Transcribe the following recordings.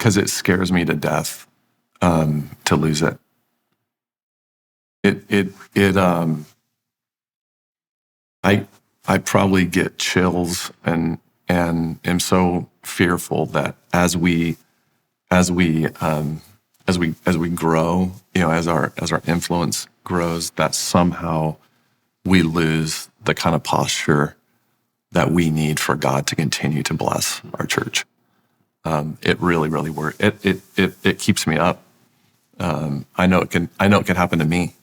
because it scares me to death to lose it. I probably get chills and am so fearful that as we grow, as our influence grows, that somehow we lose the kind of posture that we need for God to continue to bless our church. It really, really works. It keeps me up. I know it can happen to me.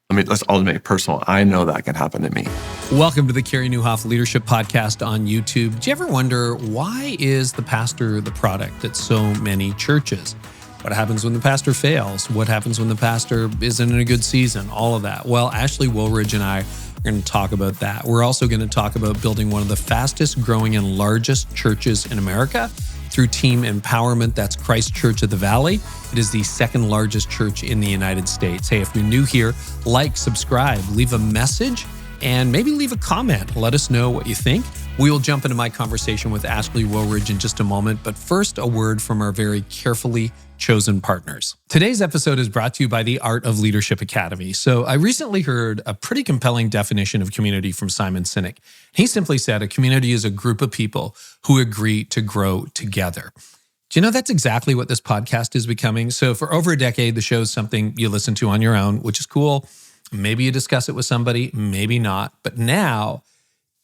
I'll make it personal. I know that can happen to me. Welcome to the Carey Nieuwhof Leadership Podcast on YouTube. Do you ever wonder, why is the pastor the product at so many churches? What happens when the pastor fails? What happens when the pastor isn't in a good season? All of that. Well, Ashley Wooldridge and I are going to talk about that. We're also going to talk about building one of the fastest growing and largest churches in America through team empowerment. That's Christ Church of the Valley. It is the second largest church in the United States. Hey, if you're new here, like, subscribe, leave a message, and maybe leave a comment. Let us know what you think. We will jump into my conversation with Ashley Wooldridge in just a moment, but first, a word from our very carefully chosen partners. Today's episode is brought to you by the Art of Leadership Academy. So I recently heard a pretty compelling definition of community from Simon Sinek. He simply said a community is a group of people who agree to grow together. Do you know that's exactly what this podcast is becoming? So for over a decade, the show is something you listen to on your own, which is cool. Maybe you discuss it with somebody, maybe not. But now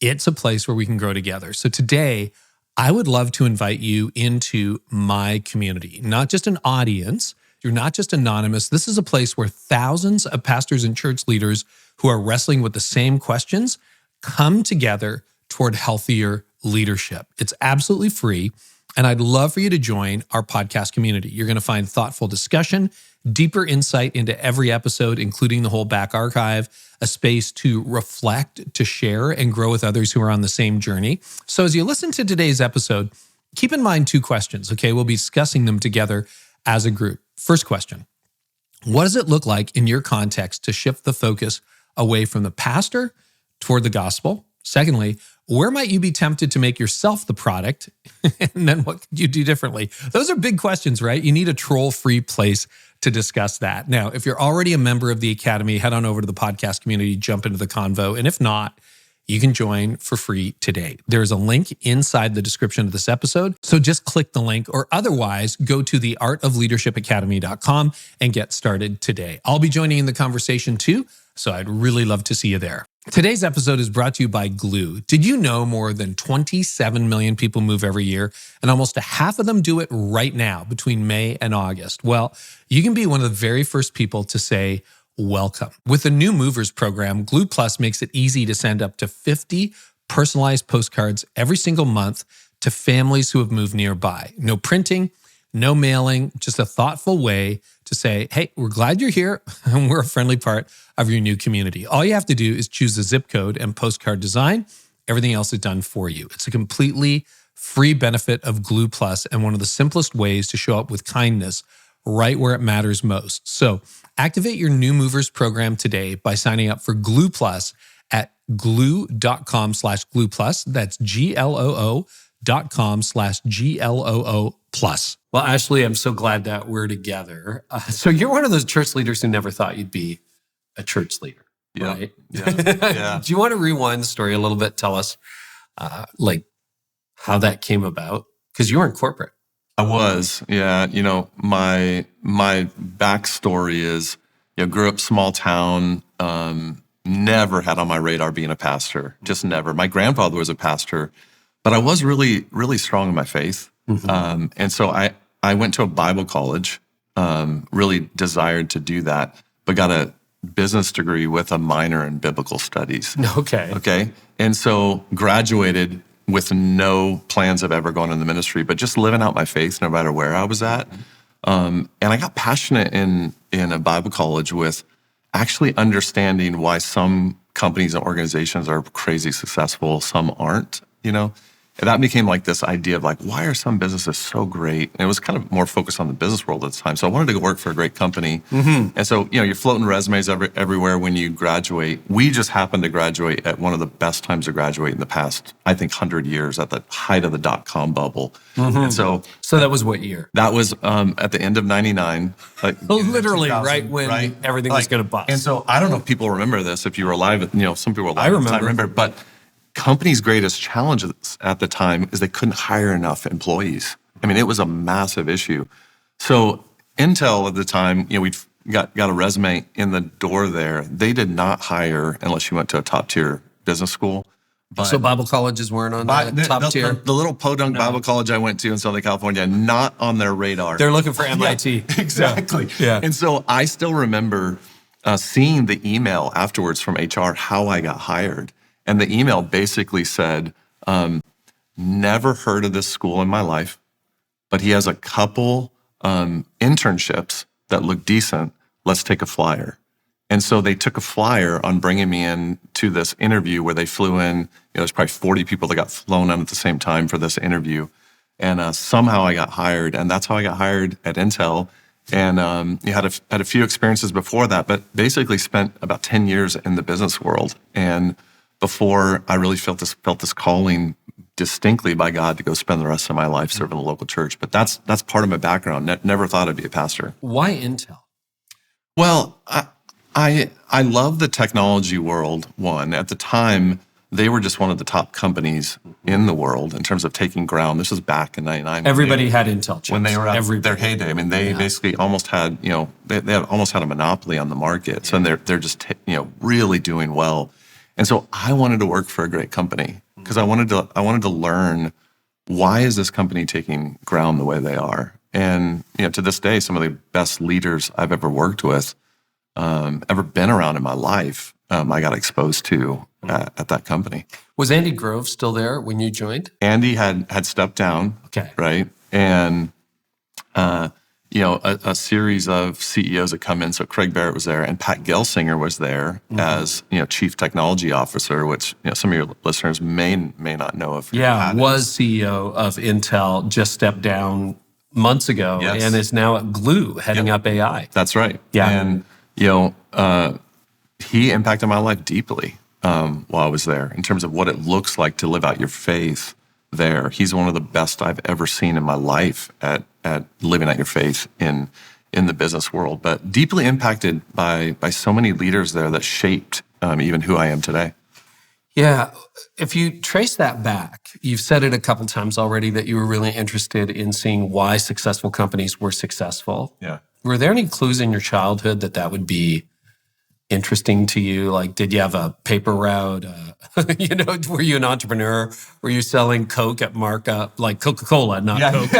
it's a place where we can grow together. So today, I would love to invite you into my community, not just an audience. You're not just anonymous. This is a place where thousands of pastors and church leaders who are wrestling with the same questions come together toward healthier leadership. It's absolutely free, and I'd love for you to join our podcast community. You're going to find thoughtful discussion, deeper insight into every episode, including the whole back archive, a space to reflect, to share, and grow with others who are on the same journey. So as you listen to today's episode, keep in mind two questions, okay? We'll be discussing them together as a group. First question, what does it look like in your context to shift the focus away from the pastor toward the gospel? Secondly, where might you be tempted to make yourself the product? And then what could you do differently? Those are big questions, right? You need a troll-free place to discuss that. Now, if you're already a member of the Academy, head on over to the podcast community, jump into the convo. And if not, you can join for free today. There's a link inside the description of this episode. So just click the link, or otherwise go to theartofleadershipacademy.com and get started today. I'll be joining in the conversation too, so I'd really love to see you there. Today's episode is brought to you by Gloo. Did you know more than 27 million people move every year, and almost a half of them do it right now between May and August? Well, you can be one of the very first people to say welcome. With the new Movers program, Gloo Plus makes it easy to send up to 50 personalized postcards every single month to families who have moved nearby. No printing, no mailing, just a thoughtful way to say, hey, we're glad you're here and we're a friendly part of your new community. All you have to do is choose the zip code and postcard design. Everything else is done for you. It's a completely free benefit of Gloo Plus and one of the simplest ways to show up with kindness right where it matters most. So activate your new Movers program today by signing up for Gloo Plus at gloo.com/Gloo Plus. That's GLOO.com/GLOO plus. Well, Ashley, I'm so glad that we're together. So you're one of those church leaders who never thought you'd be a church leader, right? Yeah. Do you want to rewind the story a little bit? Tell us how that came about? Because you were in corporate. I was, yeah. My backstory is, grew up small town, never had on my radar being a pastor, just never. My grandfather was a pastor, but I was really, really strong in my faith. Mm-hmm. And so I went to a Bible college, really desired to do that, but got a business degree with a minor in biblical studies. Okay. And so graduated with no plans of ever going in the ministry, but just living out my faith no matter where I was at. And I got passionate in a Bible college with actually understanding why some companies and organizations are crazy successful, some aren't, that became like this idea of like, why are some businesses so great? And it was kind of more focused on the business world at the time. So I wanted to go work for a great company. And so, you're floating resumes everywhere when you graduate. We just happened to graduate at one of the best times to graduate in the past, I think, 100 years, at the height of the dot-com bubble. And so that was what year? that was at the end of 99. Like, Literally right when everything was going to bust. And so I don't know if people remember this, if you were alive, some people were alive. I remember. But companies' greatest challenges at the time is they couldn't hire enough employees. I mean, it was a massive issue. So Intel at the time, we got a resume in the door there. They did not hire unless you went to a top tier business school. But so Bible colleges weren't on the top tier? The little podunk Bible college I went to in Southern California, not on their radar. They're looking for MIT. Yeah, exactly. Yeah. And so I still remember seeing the email afterwards from HR, how I got hired. And the email basically said, never heard of this school in my life, but he has a couple internships that look decent. Let's take a flyer. And so they took a flyer on bringing me in to this interview where they flew in. There's probably 40 people that got flown in at the same time for this interview. And somehow I got hired. And that's how I got hired at Intel. And you had a few experiences before that, but basically spent about 10 years in the business world. And before I really felt this calling distinctly by God to go spend the rest of my life serving the local church. But that's part of my background. Never thought I'd be a pastor. Why Intel? Well, I love the technology world. One, at the time, they were just one of the top companies in the world in terms of taking ground. This was back in 99. Everybody had Intel chips. When they were at their heyday. I mean, they basically almost had, they had almost had a monopoly on the market. So they're just, really doing well. And so I wanted to work for a great company because I wanted to learn, why is this company taking ground the way they are? And, to this day, some of the best leaders I've ever worked with, ever been around in my life, I got exposed to at that company. Was Andy Grove still there when you joined? Andy had stepped down. Okay. Right. And, a series of CEOs had come in. So Craig Barrett was there and Pat Gelsinger was there as, Chief Technology Officer, which, some of your listeners may not know of. Yeah, was CEO of Intel, just stepped down months ago and is now at Gloo heading up AI. That's right. Yeah. And, he impacted my life deeply while I was there in terms of what it looks like to live out your faith there. He's one of the best I've ever seen in my life at living out your faith in the business world, but deeply impacted by so many leaders there that shaped even who I am today. Yeah. If you trace that back, you've said it a couple times already that you were really interested in seeing why successful companies were successful. Yeah. Were there any clues in your childhood that would be interesting to you? Like, did you have a paper route? Were you an entrepreneur? Were you selling Coke at markup, like Coca-Cola, not Coke?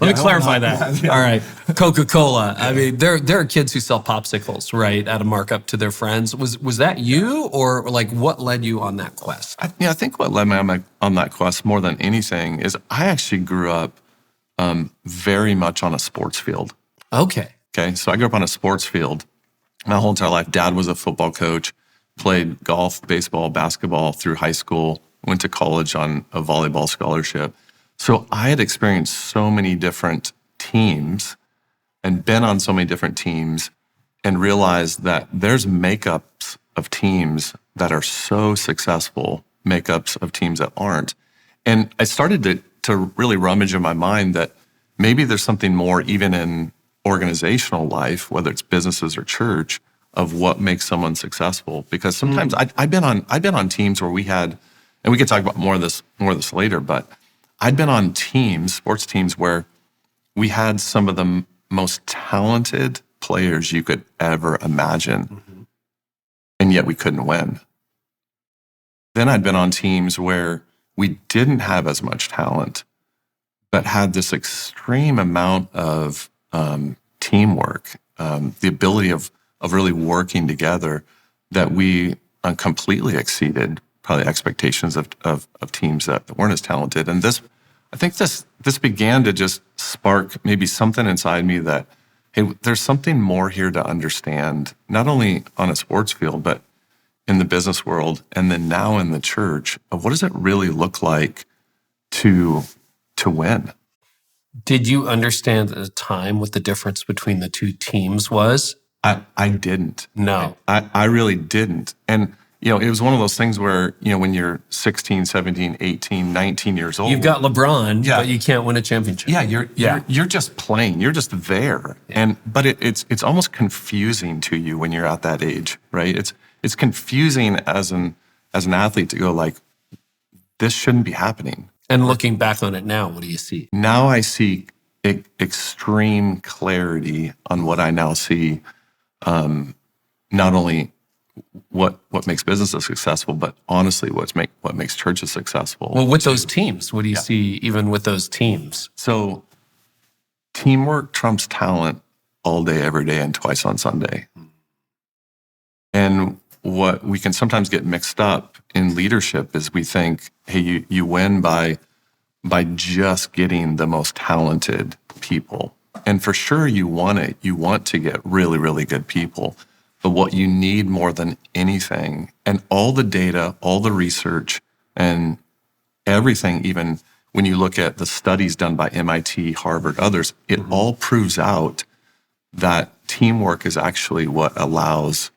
Let me clarify that. Yeah. All right, Coca-Cola. Yeah. I mean, there are kids who sell popsicles, right, at a markup to their friends. Was that you, or like what led you on that quest? I think what led me on that quest more than anything is I actually grew up very much on a sports field. Okay. So I grew up on a sports field. My whole entire life, Dad was a football coach, played golf, baseball, basketball through high school, went to college on a volleyball scholarship. So I had experienced so many different teams and been on so many different teams and realized that there's makeups of teams that are so successful, makeups of teams that aren't. And I started to really rummage in my mind that maybe there's something more even in organizational life, whether it's businesses or church, of what makes someone successful. Because sometimes I've been on teams where we had, and we could talk about more of this later, but I'd been on teams, sports teams, where we had some of the most talented players you could ever imagine, and yet we couldn't win. Then I'd been on teams where we didn't have as much talent, but had this extreme amount of teamwork, the ability of really working together, that we completely exceeded probably expectations of teams that weren't as talented. And I think this began to just spark maybe something inside me that, hey, there's something more here to understand, not only on a sports field, but in the business world, and then now in the church, of what does it really look like to win. Did you understand at the time what the difference between the two teams was? I didn't. No. I really didn't. And, it was one of those things where, when you're 16, 17, 18, 19 years old. You've got LeBron, but you can't win a championship. Yeah, you're just playing. You're just there. Yeah. But it's almost confusing to you when you're at that age, right? It's confusing as an athlete to go like, this shouldn't be happening. And looking back on it now, what do you see? Now I see extreme clarity on what I now see, not only what makes businesses successful, but honestly what makes churches successful. Well, with those teams, what do you see even with those teams? So teamwork trumps talent all day, every day, and twice on Sunday. And what we can sometimes get mixed up in leadership is we think, hey, you win by just getting the most talented people. And for sure you want to get really, really good people. But what you need more than anything, and all the data, all the research, and everything, even when you look at the studies done by MIT, Harvard, others, it all proves out that teamwork is actually what allows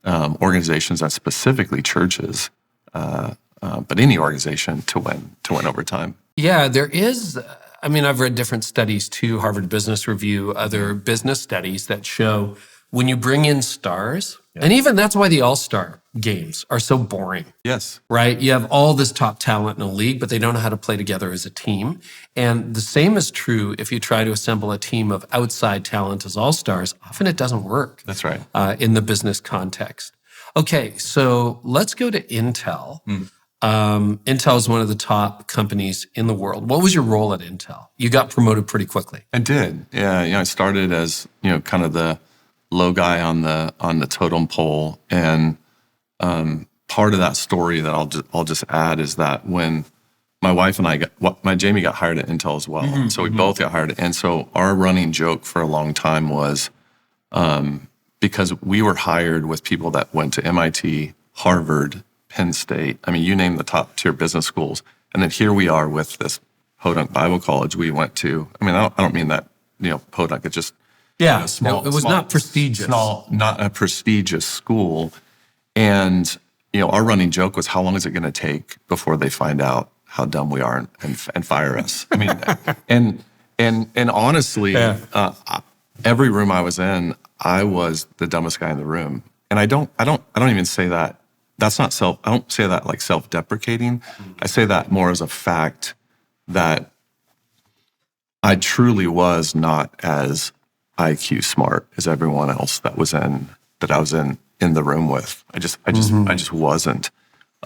organizations, and specifically churches, but any organization to win over time. Yeah, there is. I mean, I've read different studies too, Harvard Business Review, other business studies that show when you bring in stars, and even that's why the all-star games are so boring. Yes. Right? You have all this top talent in a league, but they don't know how to play together as a team. And the same is true if you try to assemble a team of outside talent as all-stars. Often it doesn't work. That's right. In the business context. Okay, so let's go to Intel. Intel is one of the top companies in the world. What was your role at Intel? You got promoted pretty quickly. I did. Yeah, I started as, kind of the low guy on the totem pole, and part of that story that I'll just add is that when my wife and my Jamie got hired at Intel as well, so we both got hired, and so our running joke for a long time was because we were hired with people that went to MIT, Harvard, Penn State. I mean, you name the top tier business schools, and then here we are with this Podunk Bible College we went to. I mean, I don't mean that Podunk. It's just small. It was not prestigious. Not a prestigious school. And, our running joke was, how long is it going to take before they find out how dumb we are and fire us? I mean, and honestly, every room I was in, I was the dumbest guy in the room. And I don't even say that. That's not I don't say that like self-deprecating. I say that more as a fact that I truly was not as IQ smart as everyone else that I was in the room with. I just wasn't.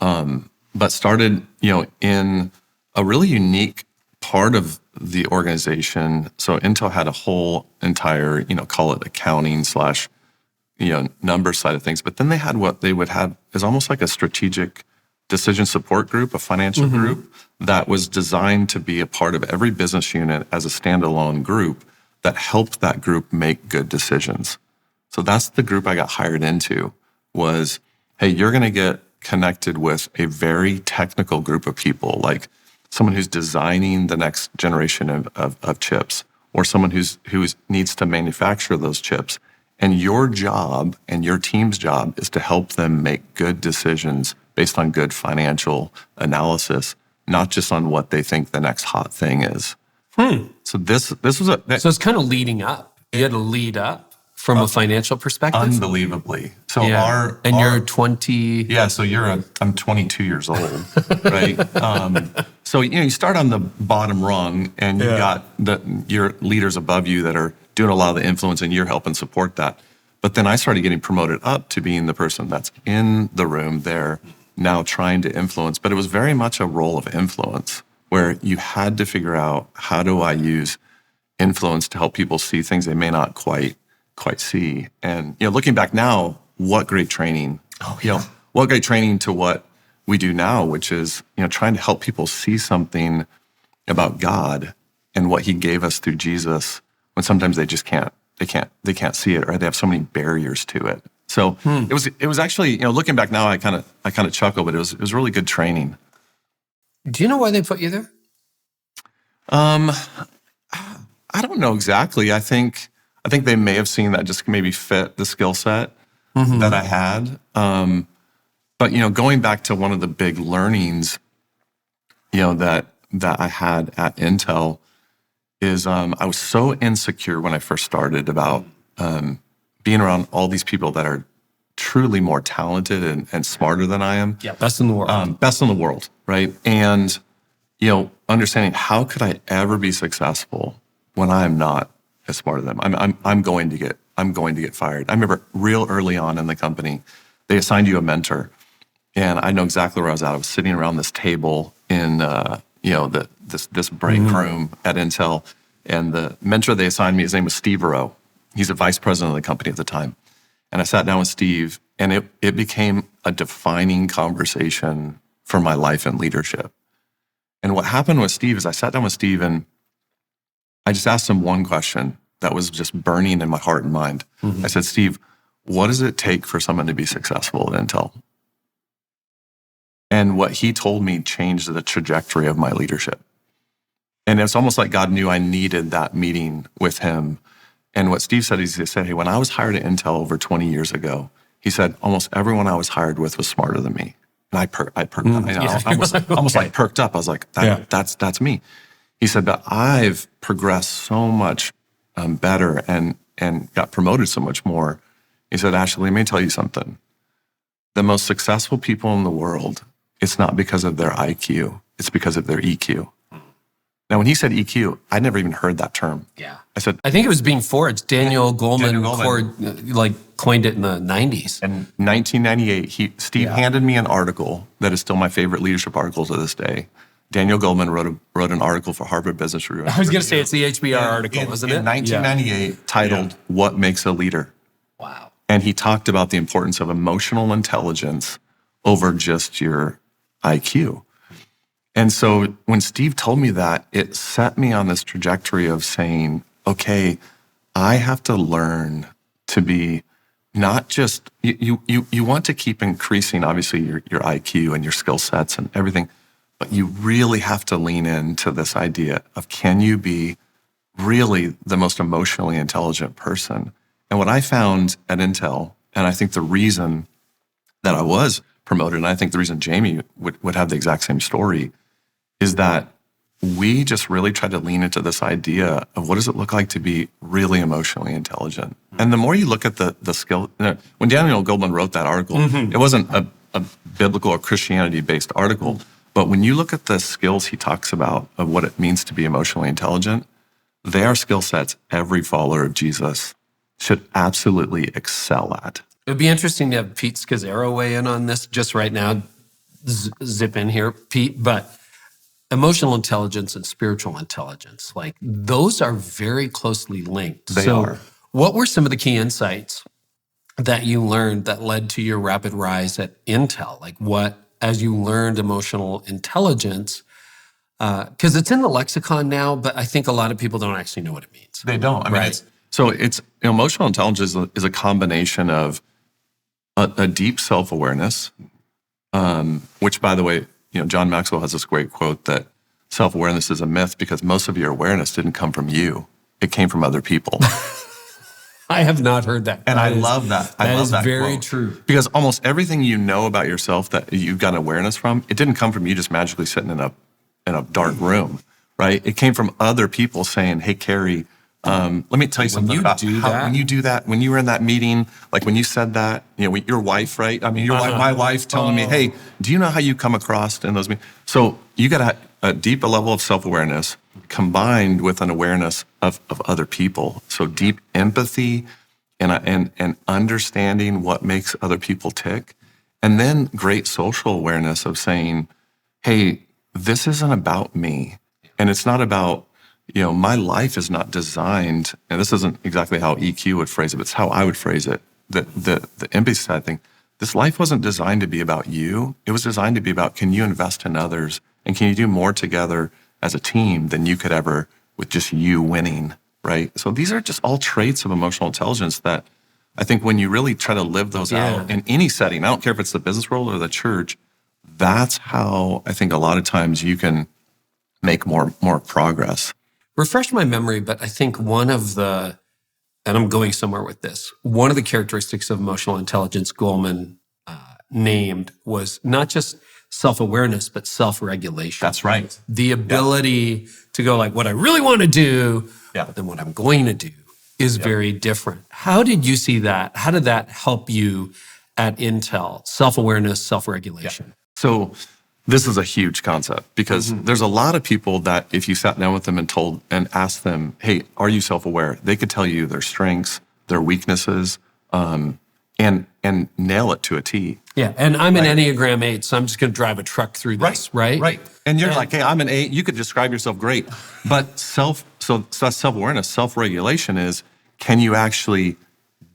But started, in a really unique part of the organization. So Intel had a whole entire, call it accounting / number side of things. But then they had what they would have is almost like a strategic decision support group, a financial group that was designed to be a part of every business unit as a standalone group that helped that group make good decisions. So that's the group I got hired into was, hey, you're going to get connected with a very technical group of people, like someone who's designing the next generation of chips, or someone who needs to manufacture those chips. And your job and your team's job is to help them make good decisions based on good financial analysis, not just on what they think the next hot thing is. So this was so it's kind of leading up. You had to lead up from a financial perspective. Unbelievably. So you're 20. Yeah. So I'm 22 years old, right? So you start on the bottom rung, and you got your leaders above you that are doing a lot of the influence, and you're helping support that. But then I started getting promoted up to being the person that's in the room there, now trying to influence. But it was very much a role of influence, where you had to figure out, how do I use influence to help people see things they may not quite see? And looking back now, what great training! What great training to what we do now, which is trying to help people see something about God and what He gave us through Jesus, when sometimes they just can't see it, or they have so many barriers to it. So it was actually, looking back now, I kind of chuckle, but it was really good training. Do you know why they put you there? I don't know exactly. I think they may have seen that just maybe fit the skill set that I had. But going back to one of the big learnings, that I had at Intel is I was so insecure when I first started about being around all these people that are truly more talented and smarter than I am. Yeah, best in the world. Best in the world, right? And understanding how could I ever be successful when I am not as smart as them? I'm going to get fired. I remember real early on in the company, they assigned you a mentor, and I know exactly where I was at. I was sitting around this table in this break room at Intel, and the mentor they assigned me, his name was Steve Rowe. He's a vice president of the company at the time. And I sat down with Steve, and it became a defining conversation for my life and leadership. And what happened with Steve is I sat down with Steve, and I just asked him one question that was just burning in my heart and mind. I said, Steve, what does it take for someone to be successful at Intel? And what he told me changed the trajectory of my leadership. And it's almost like God knew I needed that meeting with him. And what Steve said is, he said, hey, when I was hired at Intel over 20 years ago, he said, almost everyone I was hired with was smarter than me. And I perked up. Almost like perked up. I was like, that's me. He said, but I've progressed so much better and got promoted so much more. He said, Ashley, let me tell you something. The most successful people in the world, it's not because of their IQ. It's because of their EQ. Now, when he said EQ, I'd never even heard that term. Yeah. I said, I think it was being forged. Daniel Goleman coined it in the 90s. In 1998, Steve handed me an article that is still my favorite leadership article to this day. Daniel Goleman wrote an article for Harvard Business Review. I was going to say it's the HBR article, wasn't it? In 1998, titled What Makes a Leader? Wow. And he talked about the importance of emotional intelligence over just your IQ. And so when Steve told me that, it set me on this trajectory of saying, okay, I have to learn to be not just, you want to keep increasing, obviously, your IQ and your skill sets and everything, but you really have to lean into this idea of, can you be really the most emotionally intelligent person? And what I found at Intel, and I think the reason that I was promoted, and I think the reason Jamie would have the exact same story, is that we just really tried to lean into this idea of what does it look like to be really emotionally intelligent. And the more you look at the skill, when Daniel Goleman wrote that article, it wasn't a biblical or Christianity-based article, but when you look at the skills he talks about of what it means to be emotionally intelligent, they are skill sets every follower of Jesus should absolutely excel at. It would be interesting to have Pete Scazzaro weigh in on this just right now. Zip in here, Pete. But emotional intelligence and spiritual intelligence, like those are very closely linked. They are. What were some of the key insights that you learned that led to your rapid rise at Intel? Like what, as you learned emotional intelligence, because it's in the lexicon now, but I think a lot of people don't actually know what it means. They don't. I mean, it's emotional intelligence is a combination of a deep self-awareness, which, by the way, John Maxwell has this great quote that self-awareness is a myth because most of your awareness didn't come from you. It came from other people. I have not heard that. And I love that. I love that very quote. true. Because almost everything you know about yourself that you've got awareness from, it didn't come from you just magically sitting in a dark room, right? It came from other people saying, hey, Carey, let me tell you something about how, when you do that, when you were in that meeting, like when you said that, your wife, right? I mean, my wife telling me, hey, do you know how you come across in those meetings? So you got a deeper level of self-awareness combined with an awareness of other people. So deep empathy and understanding what makes other people tick. And then great social awareness of saying, hey, this isn't about me. And it's not about, my life is not designed, and this isn't exactly how EQ would phrase it, but it's how I would phrase it. The empathy side thing, this life wasn't designed to be about you. It was designed to be about, can you invest in others? And can you do more together as a team than you could ever with just you winning, right? So these are just all traits of emotional intelligence that I think when you really try to live those out in any setting, I don't care if it's the business world or the church, that's how I think a lot of times you can make more progress. Refresh my memory, but I think one of the, and I'm going somewhere with this, one of the characteristics of emotional intelligence Goleman named was not just self-awareness, but self-regulation. That's right. The ability to go like, what I really want to do, but then what I'm going to do is very different. How did you see that? How did that help you at Intel? Self-awareness, self-regulation. So this is a huge concept because there's a lot of people that if you sat down with them and asked them, hey, are you self-aware? They could tell you their strengths, their weaknesses, and nail it to a T. Yeah, and I'm an Enneagram 8, so I'm just going to drive a truck through this, right? Right. And you're like, hey, I'm an 8. You could describe yourself great. But so that's self-awareness. Self-regulation is, can you actually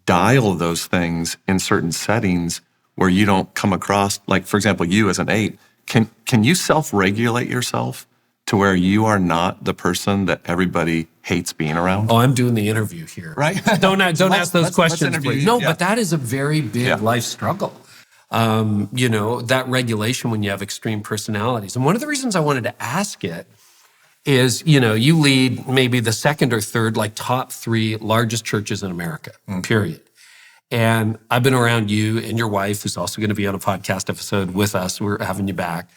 dial those things in certain settings where you don't come across, like, for example, you as an 8, can you self-regulate yourself to where you are not the person that everybody hates being around? Oh, I'm doing the interview here. Right. Don't ask those questions, please. No, Yeah. but that is a very big life struggle. That regulation when you have extreme personalities. And one of the reasons I wanted to ask it is, you lead maybe the second or third, like top 3 largest churches in America, period. And I've been around you and your wife, who's also going to be on a podcast episode with us. We're having you back.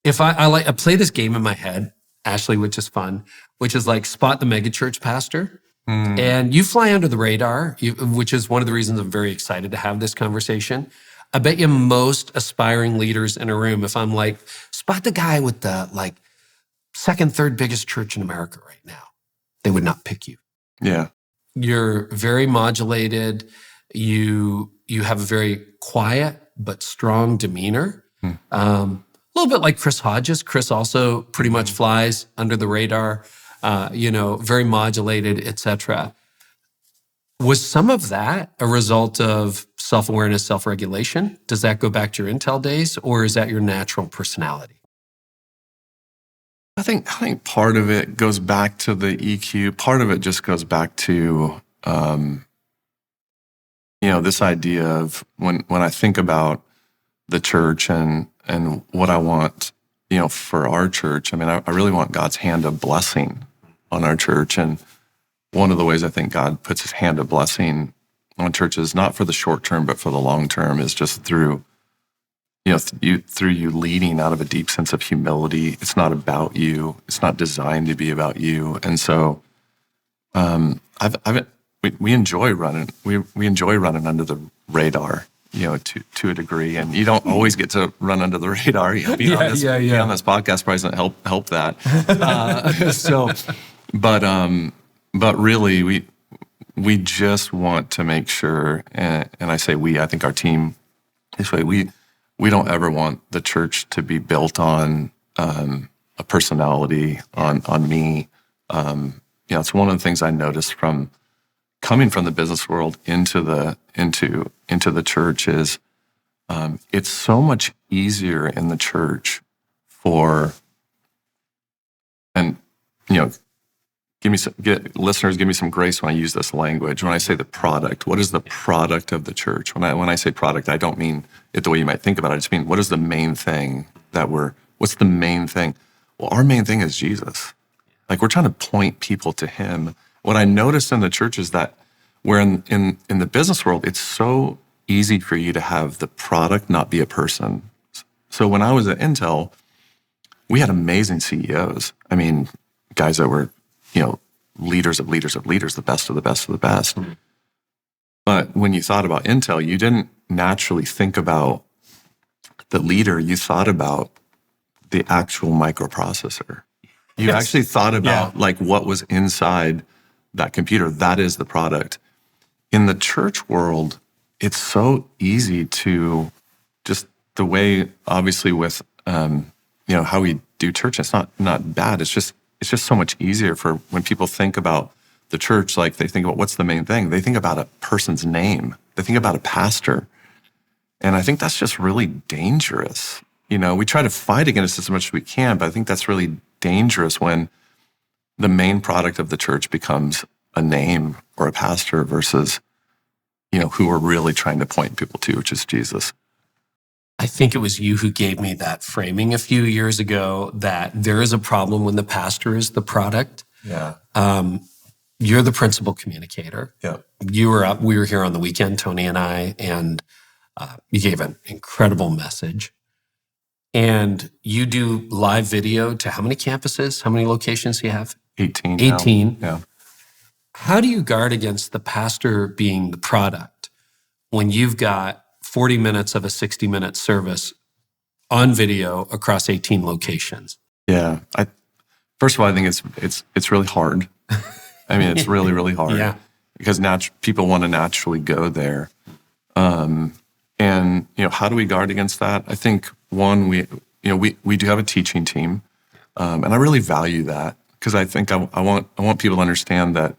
If I play this game in my head, Ashley, which is fun, which is like spot the megachurch pastor. And you fly under the radar, which is one of the reasons I'm very excited to have this conversation. I bet you most aspiring leaders in a room, if I'm like, spot the guy with the like second, third biggest church in America right now, they would not pick you. Yeah. You're very modulated. You have a very quiet but strong demeanor. A little bit like Chris Hodges. Chris also pretty much flies under the radar. Very modulated, etc. Was some of that a result of self-awareness, self-regulation? Does that go back to your Intel days, or is that your natural personality? I think part of it goes back to the EQ. Part of it just goes back to, this idea of when I think about the church and what I want, for our church. I mean, I really want God's hand of blessing on our church. And one of the ways I think God puts his hand of blessing on churches, not for the short term, but for the long term, is just through you leading out of a deep sense of humility. It's not about you. It's not designed to be about you. And so, we enjoy running. We enjoy running under the radar, to a degree. And you don't always get to run under the radar. Being on this podcast probably doesn't help that. But really, we just want to make sure, and I say we, I think our team, this way, we don't ever want the church to be built on a personality, on me. It's one of the things I noticed from coming from the business world into the church is it's so much easier in the church listeners, give me some grace when I use this language. When I say the product, what is the product of the church? When I say product, I don't mean it the way you might think about it. I just mean, what is the main thing what's the main thing? Well, our main thing is Jesus. Like, we're trying to point people to him. What I noticed in the church is that where in the business world, it's so easy for you to have the product not be a person. So when I was at Intel, we had amazing CEOs. I mean, guys that were, leaders of leaders of leaders, the best of the best of the best. Mm-hmm. But when you thought about Intel, you didn't naturally think about the leader. You thought about the actual microprocessor. You actually thought about like what was inside that computer. That is the product. In the church world, it's so easy to just the way, obviously, with how we do church. It's not bad. It's just so much easier for when people think about the church. Like, they think about what's the main thing. They think about a person's name. They think about a pastor, and I think that's just really dangerous. We try to fight against it as much as we can, but I think that's really dangerous when the main product of the church becomes a name or a pastor versus, who we're really trying to point people to, which is Jesus. I think it was you who gave me that framing a few years ago that there is a problem when the pastor is the product. Yeah. You're the principal communicator. Yeah. We were here on the weekend, Tony and I, and you gave an incredible message. And you do live video to how many campuses? How many locations do you have? 18. 18. Now. Yeah. How do you guard against the pastor being the product when you've got 40 minutes of a 60-minute service on video across 18 locations? Yeah. First of all, I think it's really hard. I mean, it's really, really hard. Yeah. Because people want to naturally go there. And how do we guard against that? I think one, we do have a teaching team, and I really value that because I think I want people to understand that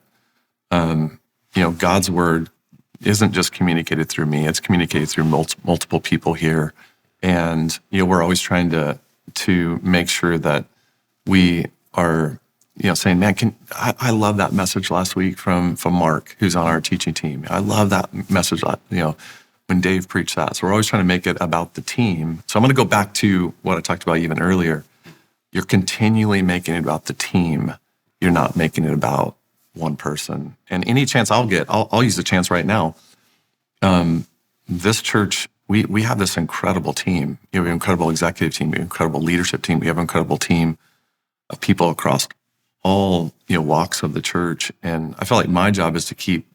God's word isn't just communicated through me; it's communicated through multiple people here, and we're always trying to make sure that we are saying, man, I love that message last week from Mark, who's on our teaching team. I love that message, when Dave preached that. So we're always trying to make it about the team. So I'm going to go back to what I talked about even earlier. You're continually making it about the team. You're not making it about one person. And any chance I'll get, I'll use the chance right now. This church, we have this incredible team. We have an incredible executive team, we have an incredible leadership team, we have an incredible team of people across all walks of the church. And I feel like my job is to keep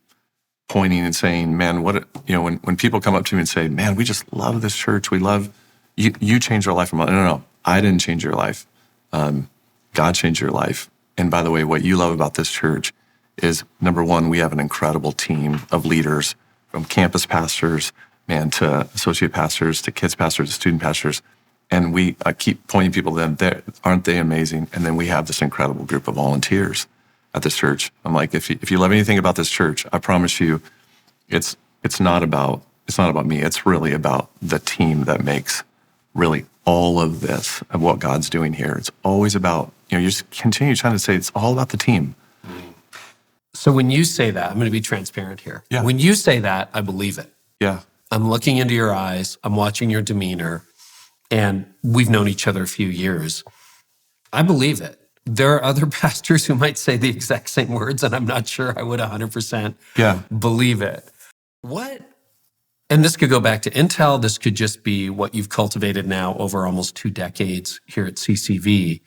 pointing and saying, man, when people come up to me and say, man, we just love this church, we love you changed our life. No, I didn't change your life. God changed your life. And by the way, what you love about this church is, number one, we have an incredible team of leaders, from campus pastors, to associate pastors, to kids pastors, to student pastors. And I keep pointing people to them. Aren't they amazing? And then we have this incredible group of volunteers at this church. I'm like, if you love anything about this church, I promise you, it's not about me. It's really about the team that makes really all of this, of what God's doing here. It's always about, you just continue trying to say it's all about the team. So when you say that, I'm going to be transparent here. Yeah. When you say that, I believe it. Yeah. I'm looking into your eyes. I'm watching your demeanor. And we've known each other a few years. I believe it. There are other pastors who might say the exact same words, and I'm not sure I would 100% believe it. What? And this could go back to Intel. This could just be what you've cultivated now over almost 2 decades here at CCV.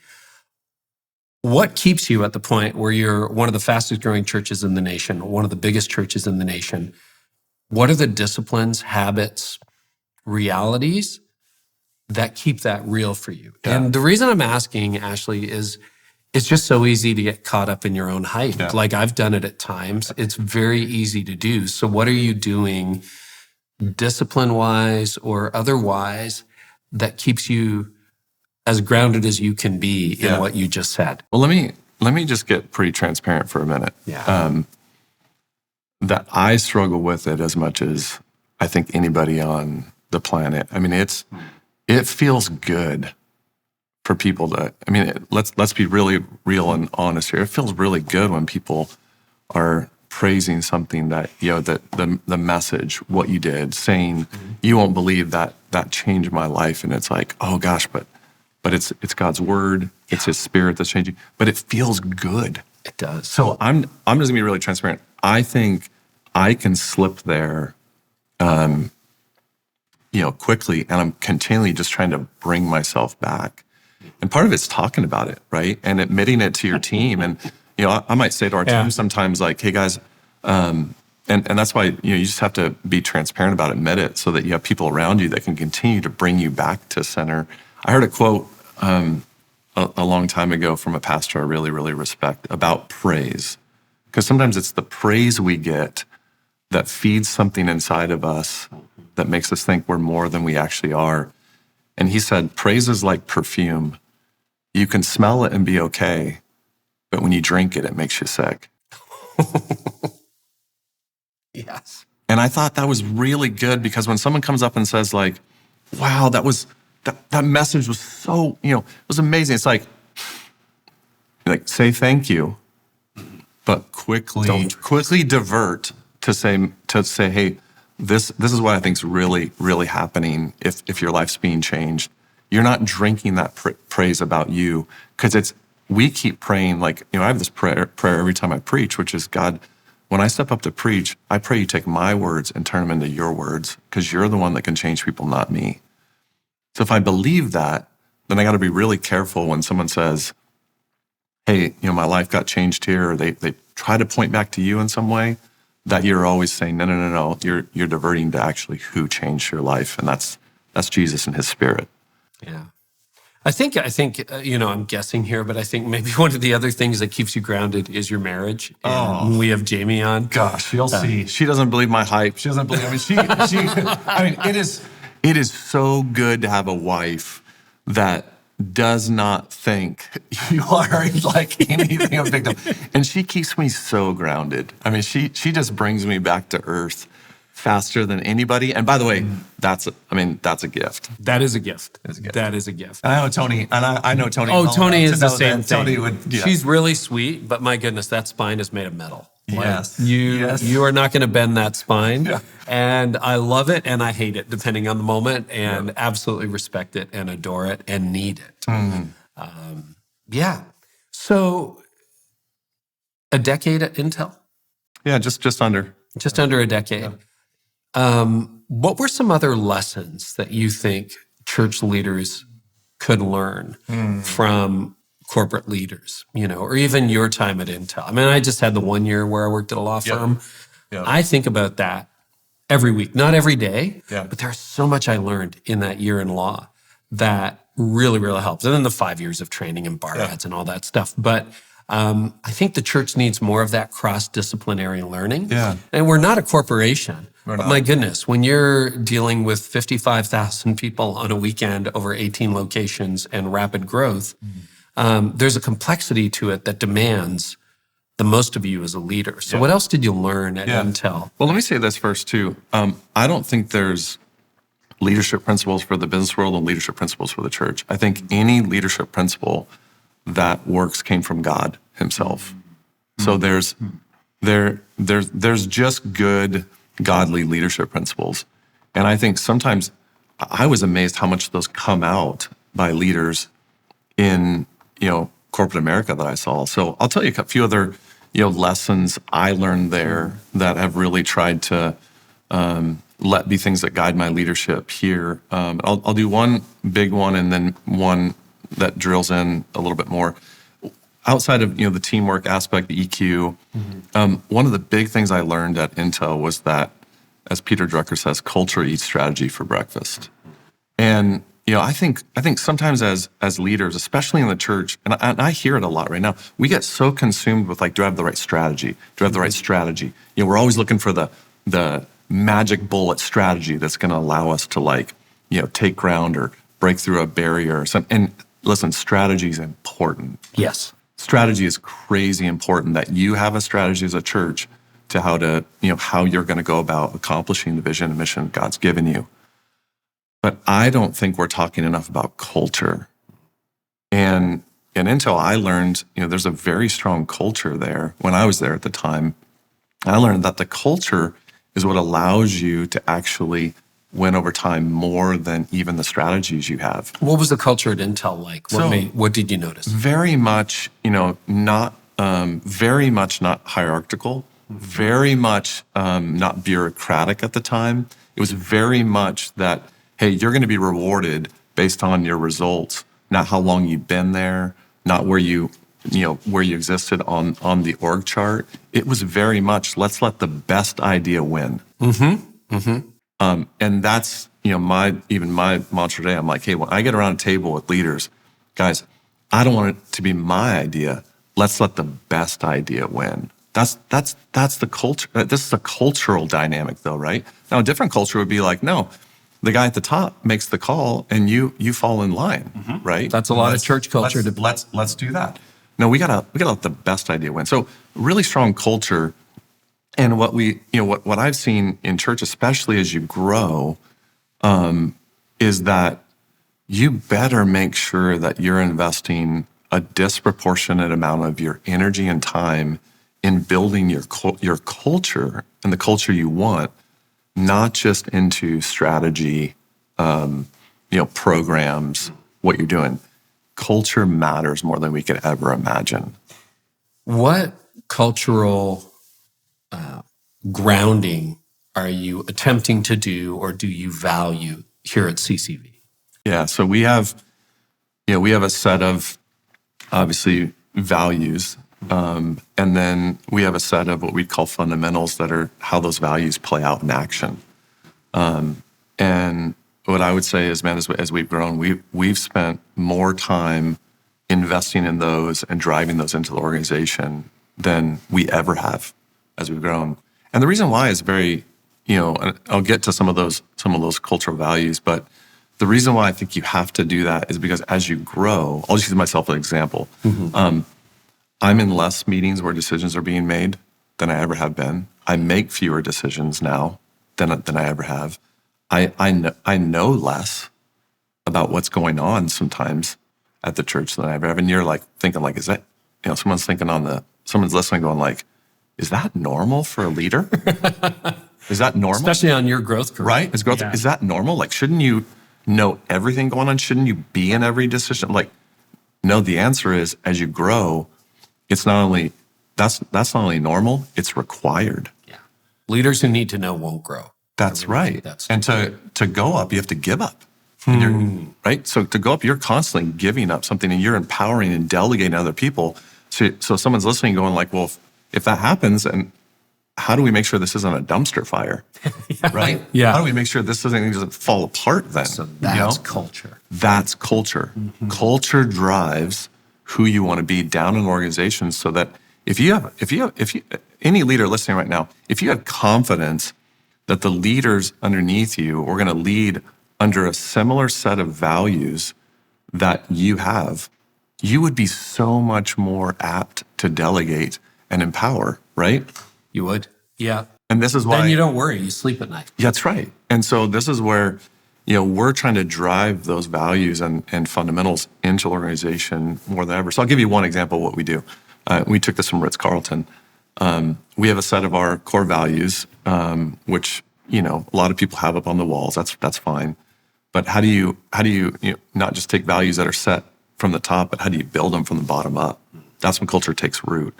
What keeps you at the point where you're one of the fastest growing churches in the nation, one of the biggest churches in the nation? What are the disciplines, habits, realities that keep that real for you? Yeah. And the reason I'm asking, Ashley, is it's just so easy to get caught up in your own hype. Yeah. Like I've done it at times. It's very easy to do. So what are you doing discipline-wise or otherwise that keeps you as grounded as you can be in what you just said? Well, let me just get pretty transparent for a minute. Yeah. That I struggle with it as much as I think anybody on the planet. I mean, it feels good for people to, let's be really real and honest here. It feels really good when people are praising something that, the message, what you did, saying, you won't believe that changed my life. And it's like, oh gosh, but it's God's word, it's his spirit that's changing, but it feels good. It does. So I'm just gonna be really transparent. I think I can slip there, quickly, and I'm continually just trying to bring myself back. And part of it's talking about it, right? And admitting it to your team. And, I might say to our team sometimes like, hey guys, and that's why, you just have to be transparent about it, admit it, so that you have people around you that can continue to bring you back to center. I heard a quote a long time ago from a pastor I really, really respect about praise. Because sometimes it's the praise we get that feeds something inside of us that makes us think we're more than we actually are. And he said, praise is like perfume. You can smell it and be okay, but when you drink it, it makes you sick. Yes. And I thought that was really good, because when someone comes up and says like, wow, that message was so, it was amazing. It's like say thank you, but quickly divert to say, hey, this is what I think is really, really happening if your life's being changed. You're not drinking that praise about you, because we keep praying, like, I have this prayer every time I preach, which is, God, when I step up to preach, I pray you take my words and turn them into your words, because you're the one that can change people, not me. So if I believe that, then I got to be really careful when someone says, hey, my life got changed here, or they try to point back to you in some way, that you're always saying, no, you're diverting to actually who changed your life, and that's Jesus and his Spirit. Yeah. I think I'm guessing here, but I think maybe one of the other things that keeps you grounded is your marriage. And we have Jamie on. Gosh, you'll see. She doesn't believe my hype. She doesn't believe, it is so good to have a wife that does not think you are like anything of a victim. And she keeps me so grounded. She just brings me back to earth faster than anybody. And by the way, that's a gift. That is a gift. That is a gift. And I know Tony, Oh, Tony is the same thing. Tony would, yeah. She's really sweet, but my goodness, that spine is made of metal. Yes. You are not going to bend that spine. Yeah. And I love it and I hate it, depending on the moment, and absolutely respect it and adore it and need it. Mm-hmm. So a decade at Intel? Yeah, just under. Just under a decade. Yeah. What were some other lessons that you think church leaders could learn from corporate leaders, or even your time at Intel? I just had the 1 year where I worked at a law firm. Yep. I think about that every week, not every day, yeah. but there's so much I learned in that year in law that really, really helps. And then the 5 years of training and bar ads and all that stuff. But I think the church needs more of that cross-disciplinary learning. Yeah. And we're not a corporation. But my goodness, when you're dealing with 55,000 people on a weekend over 18 locations and rapid growth, there's a complexity to it that demands the most of you as a leader. So what else did you learn at Intel? Well, let me say this first too. I don't think there's leadership principles for the business world and leadership principles for the church. I think any leadership principle that works came from God himself. So there's just good godly leadership principles. And I think sometimes I was amazed how much those come out by leaders in, corporate America that I saw. So I'll tell you a few other, lessons I learned there that have really tried to let be things that guide my leadership here. I'll do one big one and then one that drills in a little bit more. Outside of, the teamwork aspect, the EQ, one of the big things I learned at Intel was that, as Peter Drucker says, culture eats strategy for breakfast. And, I think sometimes as leaders, especially in the church, and I hear it a lot right now, we get so consumed with do I have the right strategy? Do I have the right strategy? We're always looking for the magic bullet strategy that's going to allow us to take ground or break through a barrier or something. And listen, strategy is important. Yes. Strategy is crazy important, that you have a strategy as a church to how you're going to go about accomplishing the vision and mission God's given you. But I don't think we're talking enough about culture. And in Intel, I learned, there's a very strong culture there. When I was there at the time, I learned that the culture is what allows you to actually win over time more than even the strategies you have. What was the culture at Intel like? What did you notice? Very much, not hierarchical, very much not bureaucratic at the time. It was very much that, hey, you're going to be rewarded based on your results, not how long you've been there, not where you existed on the org chart. It was very much, let's let the best idea win. And that's, my mantra today. I'm like, hey, when I get around a table with leaders, guys, I don't want it to be my idea. Let's let the best idea win. That's the culture. This is a cultural dynamic though, right? Now, a different culture would be like, no, the guy at the top makes the call and you fall in line, right? That's a lot of church culture. Let's do that. No, we gotta let the best idea win. So really strong culture. And what I've seen in church, especially as you grow, is that you better make sure that you're investing a disproportionate amount of your energy and time in building your culture and the culture you want, not just into strategy, programs, what you're doing. Culture matters more than we could ever imagine. What cultural grounding are you attempting to do, or do you value here at CCV? Yeah, so we have a set of, obviously, values, and then we have a set of what we call fundamentals that are how those values play out in action. And what I would say is, man, as we've grown, we've spent more time investing in those and driving those into the organization than we ever have as we've grown. And the reason why is very, I'll get to some of those cultural values, but the reason why I think you have to do that is because as you grow, I'll just use myself as an example. Mm-hmm. I'm in less meetings where decisions are being made than I ever have been. I make fewer decisions now than I ever have. I know less about what's going on sometimes at the church than I ever have. And you're like thinking like, is that, someone's listening going like, is that normal for a leader? Is that normal? Especially on your growth curve. Right? Is that normal? Like, shouldn't you know everything going on? Shouldn't you be in every decision? Like, no, the answer is as you grow, it's not only, that's not only normal, it's required. Yeah. Leaders who need to know won't grow. That's right. And to go up, you have to give up. Right? So to go up, you're constantly giving up something and you're empowering and delegating to other people. So someone's listening going like, well, if that happens, and how do we make sure this isn't a dumpster fire? Yeah. Right? Yeah. How do we make sure this doesn't fall apart then? So that's culture. That's culture. Mm-hmm. Culture drives who you want to be down in an organization, so that if you any leader listening right now, if you have confidence that the leaders underneath you are going to lead under a similar set of values that you have, you would be so much more apt to delegate and empower, right? You would. Yeah. And this is why... Then you don't worry. You sleep at night. That's right. And so this is where, we're trying to drive those values and fundamentals into the organization more than ever. So I'll give you one example of what we do. We took this from Ritz-Carlton. We have a set of our core values, which, a lot of people have up on the walls. That's fine. But how do you not just take values that are set from the top, but how do you build them from the bottom up? That's when culture takes root.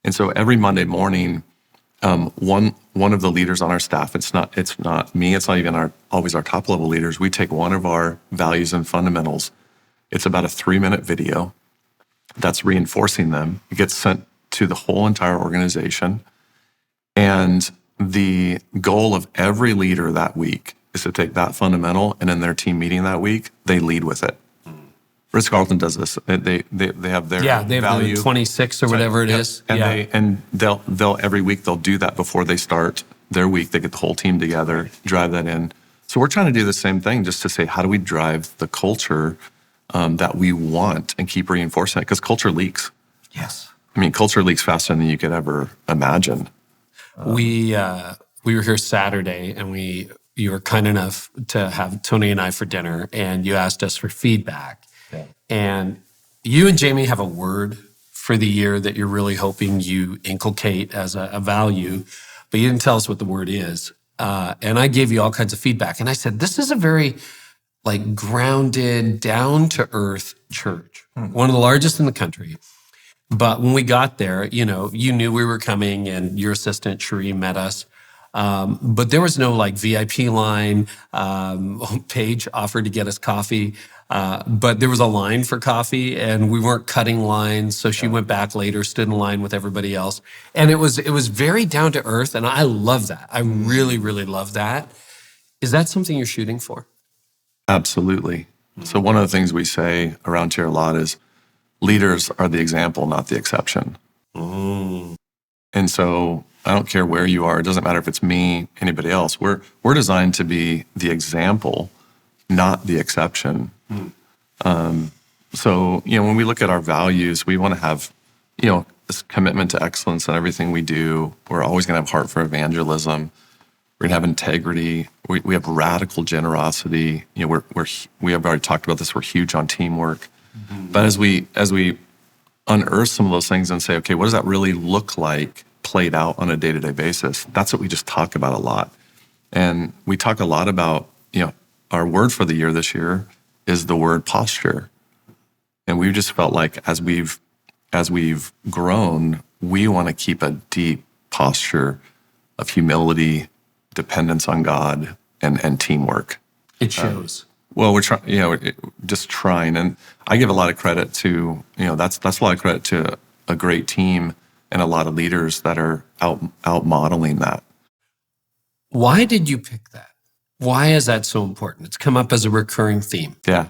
And so every Monday morning, one of the leaders on our staff, it's not me, it's not even always our top level leaders. We take one of our values and fundamentals. It's about a 3-minute video that's reinforcing them. It gets sent to the whole entire organization. And the goal of every leader that week is to take that fundamental, and in their team meeting that week, they lead with it. Ritz-Carlton does this. They have their value. The 26 or whatever it is. And they'll every week they'll do that before they start their week. They get the whole team together, drive that in. So we're trying to do the same thing, just to say, how do we drive the culture that we want and keep reinforcing it? Because culture leaks. Yes. I mean, culture leaks faster than you could ever imagine. We were here Saturday, and you were kind enough to have Tony and I for dinner, and you asked us for feedback. Yeah. And you and Jamie have a word for the year that you're really hoping you inculcate as a value, but you didn't tell us what the word is. And I gave you all kinds of feedback. And I said, this is a very grounded, down-to-earth church, one of the largest in the country. But when we got there, you knew we were coming, and your assistant, Sheree, met us. But there was no VIP line. Paige offered to get us coffee. But there was a line for coffee, and we weren't cutting lines. So she went back later, stood in line with everybody else. And it was very down to earth. And I love that. I really, really love that. Is that something you're shooting for? Absolutely. So one of the things we say around here a lot is leaders are the example, not the exception. And so I don't care where you are. It doesn't matter if it's me, anybody else. We're designed to be the example, not the exception. So, when we look at our values, we want to have, this commitment to excellence in everything we do. We're always going to have heart for evangelism. We're going to have integrity. We have radical generosity. We have already talked about this. We're huge on teamwork. Mm-hmm. But as we unearth some of those things and say, okay, what does that really look like played out on a day-to-day basis? That's what we just talk about a lot. And we talk a lot about, our word for the year this year is the word posture. And we just felt like as we've grown, we want to keep a deep posture of humility, dependence on God, and teamwork. It shows. Well, we're trying, just trying. And I give a lot of credit to, that's a lot of credit to a great team and a lot of leaders that are out modeling that. Why did you pick that? Why is that so important? It's come up as a recurring theme. Yeah,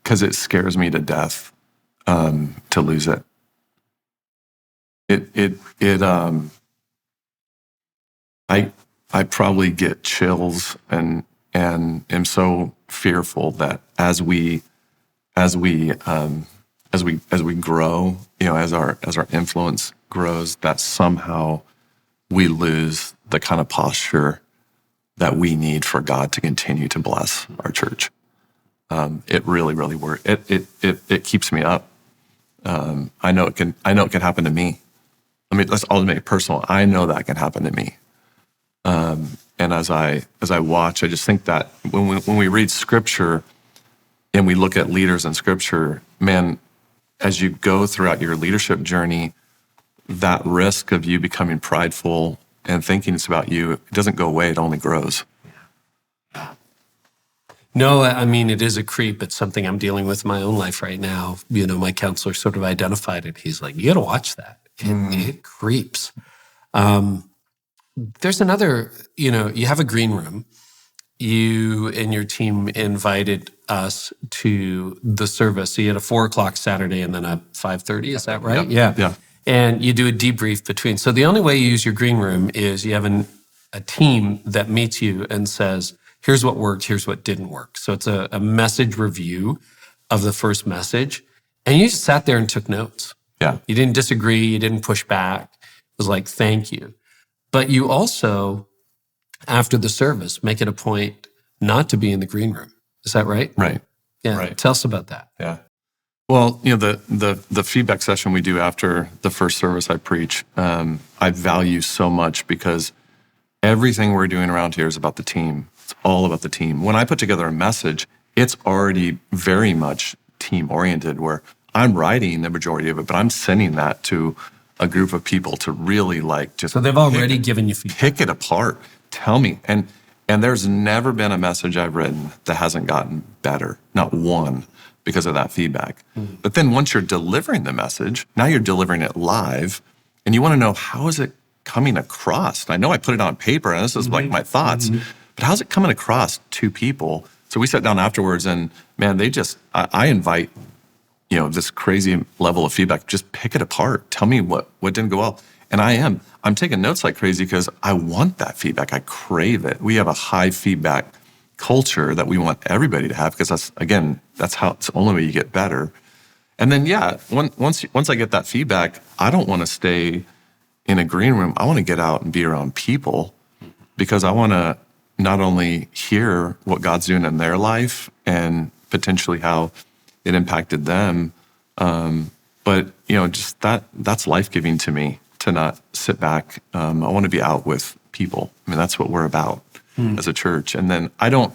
because it scares me to death to lose it. I probably get chills and am so fearful that as we grow, as our influence grows, that somehow we lose the kind of posture that we need for God to continue to bless our church. It really, really works. It keeps me up. I know it can happen to me. I'll make it personal. I know that can happen to me. And as I watch, I just think that when we read Scripture and we look at leaders in Scripture, man, as you go throughout your leadership journey, that risk of you becoming prideful and thinking it's about you, it doesn't go away, it only grows. No, it is a creep. It's something I'm dealing with in my own life right now. My counselor sort of identified it. He's like, you got to watch that. It creeps. There's another, you have a green room. You and your team invited us to the service. So you had a 4:00 Saturday and then a 5:30. Is that right? Yep. Yeah. And you do a debrief between. So the only way you use your green room is you have a team that meets you and says, here's what worked, here's what didn't work. So it's a message review of the first message. And you just sat there and took notes. Yeah. You didn't disagree, you didn't push back. It was like, thank you. But you also, after the service, make it a point not to be in the green room. Is that right? Right. Yeah. Right. Tell us about that. Yeah. Well, the feedback session we do after the first service I preach, I value so much because everything we're doing around here is about the team. It's all about the team. When I put together a message, it's already very much team-oriented, where I'm writing the majority of it, but I'm sending that to a group of people to really So they've already given you feedback. Pick it apart. Tell me. And there's never been a message I've written that hasn't gotten better. Not one, because of that feedback. But then once you're delivering the message, now you're delivering it live, and you want to know, how is it coming across? I know I put it on paper, and this is like my thoughts, but how's it coming across to people? So we sat down afterwards, and man, I invite, this crazy level of feedback. Just pick it apart. Tell me what didn't go well. And I'm taking notes like crazy because I want that feedback. I crave it. We have a high feedback culture that we want everybody to have, because that's how it's the only way you get better. And then, once I get that feedback, I don't want to stay in a green room. I want to get out and be around people, because I want to not only hear what God's doing in their life and potentially how it impacted them, but just that's life-giving to me, to not sit back. I want to be out with people. That's what we're about as a church. And then I don't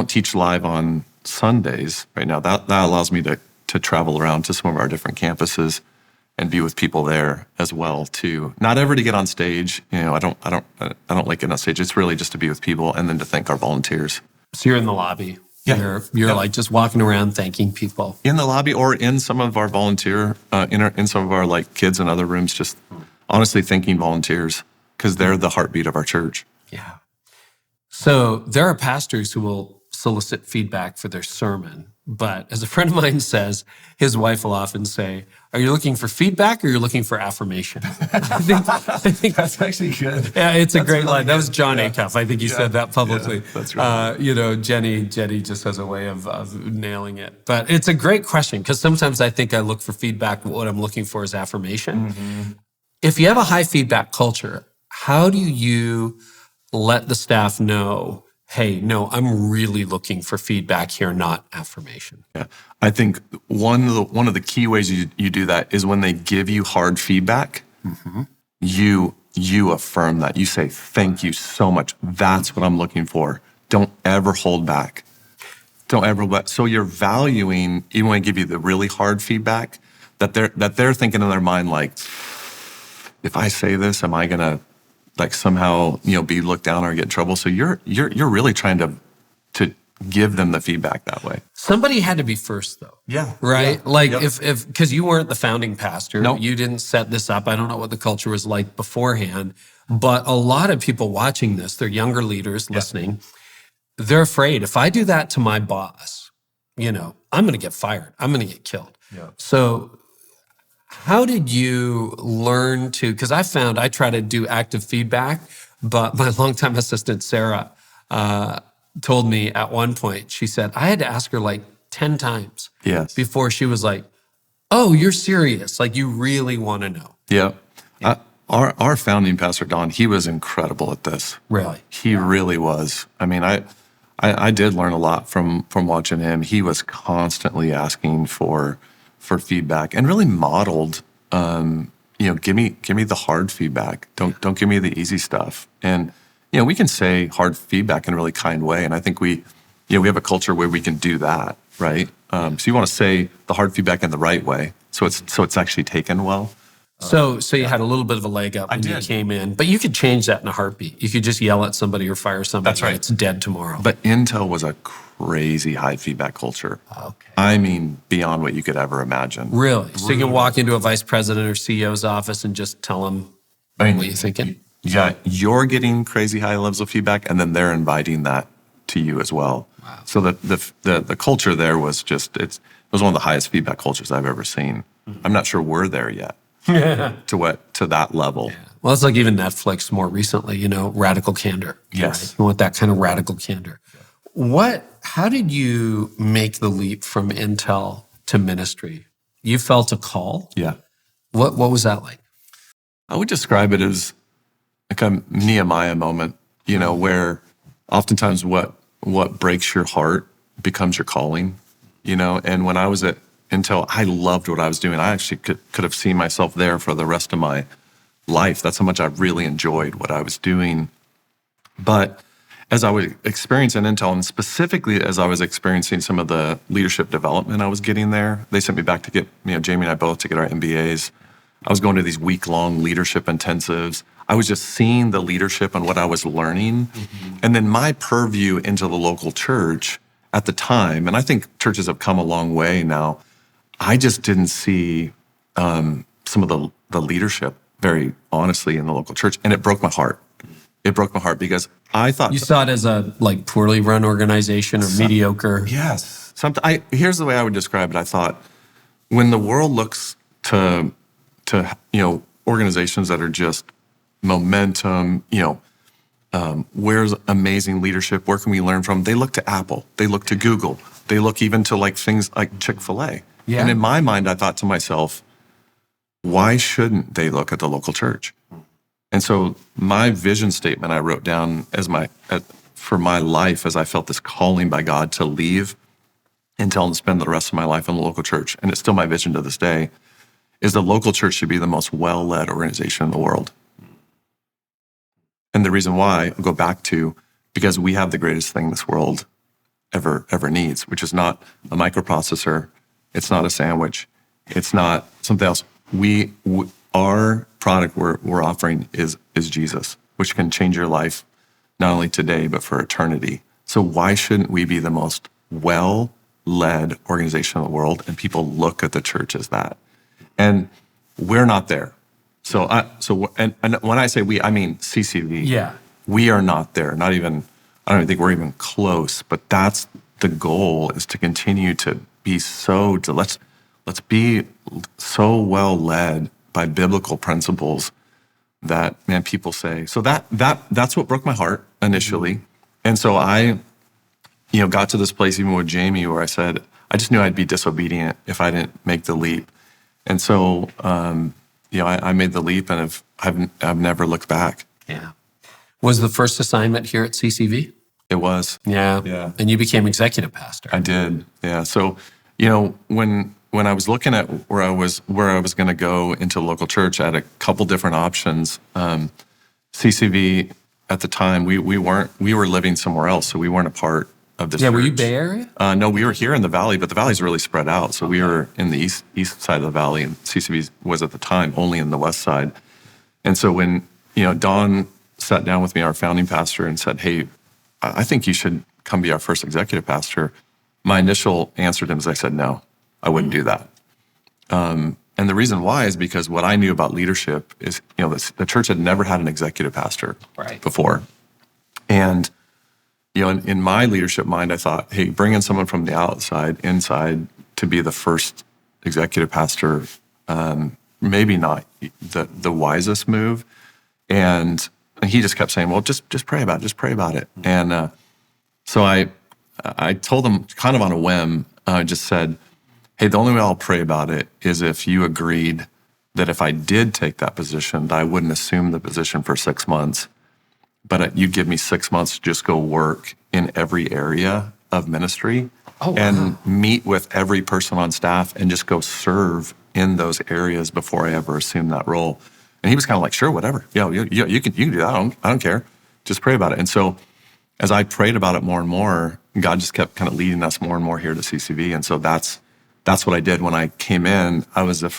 teach live on Sundays right now. That allows me to travel around to some of our different campuses and be with people there as well too. Not ever to get on stage. I don't like getting on stage. It's really just to be with people and then to thank our volunteers. So you're in the lobby. Yeah. You're like just walking around thanking people. In the lobby or in some of our volunteer, in some of our like kids and other rooms, just honestly thanking volunteers, because they're the heartbeat of our church. Yeah. So there are pastors who will solicit feedback for their sermon. But as a friend of mine says, his wife will often say, are you looking for feedback or you're looking for affirmation? I think That's actually good. Yeah, it's a great really line. good. That was John Acuff. I think he said that publicly. Yeah, that's right. Jenny just has a way of nailing it. But it's a great question, because sometimes I think I look for feedback, but what I'm looking for is affirmation. If you have a high feedback culture, how do you let the staff know, hey, no, I'm really looking for feedback here, not affirmation? Yeah, I think one of the key ways you do that is when they give you hard feedback, you you affirm that. You say, thank you so much. That's what I'm looking for. Don't ever hold back. Don't ever let. So you're valuing, even when I give you the really hard feedback, that they're thinking in their mind, like, if I say this, am I gonna like somehow, be looked down or get in trouble? So you're really trying to give them the feedback that way. Somebody had to be first, though. Yeah. Right? Yeah. Like Yep. if because you weren't the founding pastor, Nope. you didn't set this up. I don't know what the culture was like beforehand, but a lot of people watching this, they're younger leaders listening. They're afraid if I do that to my boss, I'm going to get fired. I'm going to get killed. Yeah. So how did you learn to, because I found I try to do active feedback, but my longtime assistant, Sarah, told me at one point, she said, I had to ask her like 10 times Yes. before she was like, oh, you're serious. Like you really want to know. Yeah. Our founding pastor, Don, he was incredible at this. Really? He really was. I mean, I did learn a lot from watching him. He was constantly asking for feedback and really modeled, give me the hard feedback. Don't give me the easy stuff. And, we can say hard feedback in a really kind way. And I think we have a culture where we can do that, right? So you want to say the hard feedback in the right way. So it's actually taken well. So you had a little bit of a leg up when you did. came in, but you could change that in a heartbeat. You could just yell at somebody or fire somebody. That's right. It's dead tomorrow. But Intel was a crazy high feedback culture. Okay. I mean, beyond what you could ever imagine. Really? So you can walk into a vice president or CEO's office and just tell them what you're thinking? Yeah, you're getting crazy high levels of feedback, and then they're inviting that to you as well. Wow. So the culture there was just, it was one of the highest feedback cultures I've ever seen. I'm not sure we're there yet to that level. Yeah. Well, it's like even Netflix more recently, radical candor. Yes. Right? You want that kind of radical candor. How did you make the leap from Intel to ministry? You felt a call? Yeah. What was that like? I would describe it as like a Nehemiah moment, where oftentimes what breaks your heart becomes your calling, and when I was at Intel, I loved what I was doing. I actually could have seen myself there for the rest of my life. That's how much I really enjoyed what I was doing. But as I was experiencing Intel, and specifically as I was experiencing some of the leadership development I was getting there, they sent me back to get, Jamie and I both to get our MBAs. I was going to these week-long leadership intensives. I was just seeing the leadership and what I was learning. Mm-hmm. And then my purview into the local church at the time, and I think churches have come a long way now, I just didn't see some of the leadership very honestly in the local church. And it broke my heart. It broke my heart because I thought— You saw it as a poorly run organization or mediocre. Yes. Here's the way I would describe it. I thought when the world looks to organizations that are just momentum, where's amazing leadership? Where can we learn from? They look to Apple. They look to Google. They look even to things like Chick-fil-A. Yeah. And in my mind, I thought to myself, why shouldn't they look at the local church? And so my vision statement I wrote down for my life as I felt this calling by God to leave Intel and spend the rest of my life in the local church, and it's still my vision to this day, is the local church should be the most well-led organization in the world. And the reason why, I'll go back to, because we have the greatest thing this world ever needs, which is not a microprocessor, it's not a sandwich, it's not something else. Our product we're offering is Jesus, which can change your life not only today, but for eternity. So why shouldn't we be the most well-led organization in the world? And people look at the church as that. And we're not there. So when I say we, I mean CCV. Yeah. We are not there. I don't even think we're even close, but that's the goal, is to continue to be let's be so well led by biblical principles that, man, people say. So that's what broke my heart initially. And so I, got to this place even with Jamie where I said, I just knew I'd be disobedient if I didn't make the leap. And so, I made the leap, and I've never looked back. Yeah. Was the first assignment here at CCV? It was. Yeah. Yeah. And you became executive pastor. I did. Yeah. So, when when I was looking at where I was going to go into local church, I had a couple different options. CCV at the time, we were living somewhere else, so we weren't a part of this. Yeah, church. were you Bay Area? No, we were here in the valley, but the valley's really spread out. So we were in the east side of the valley, and CCV was at the time only in the west side. And so when Don sat down with me, our founding pastor, and said, "Hey, I think you should come be our first executive pastor," my initial answer to him is I said, "No, I wouldn't do that." And the reason why is because what I knew about leadership is, the church had never had an executive pastor before. And, in my leadership mind, I thought, hey, bring in someone from the outside, inside to be the first executive pastor, maybe not the wisest move. And he just kept saying, well, just pray about it, just pray about it. And so I told him kind of on a whim, I just said, hey, the only way I'll pray about it is if you agreed that if I did take that position, that I wouldn't assume the position for 6 months, but you give me 6 months to just go work in every area of ministry and meet with every person on staff and just go serve in those areas before I ever assumed that role. And he was kind of like, sure, whatever. Yeah, you can do that. I don't care. Just pray about it. And so as I prayed about it more and more, God just kept kind of leading us more and more here to CCV. And so that's what I did when I came in. I was the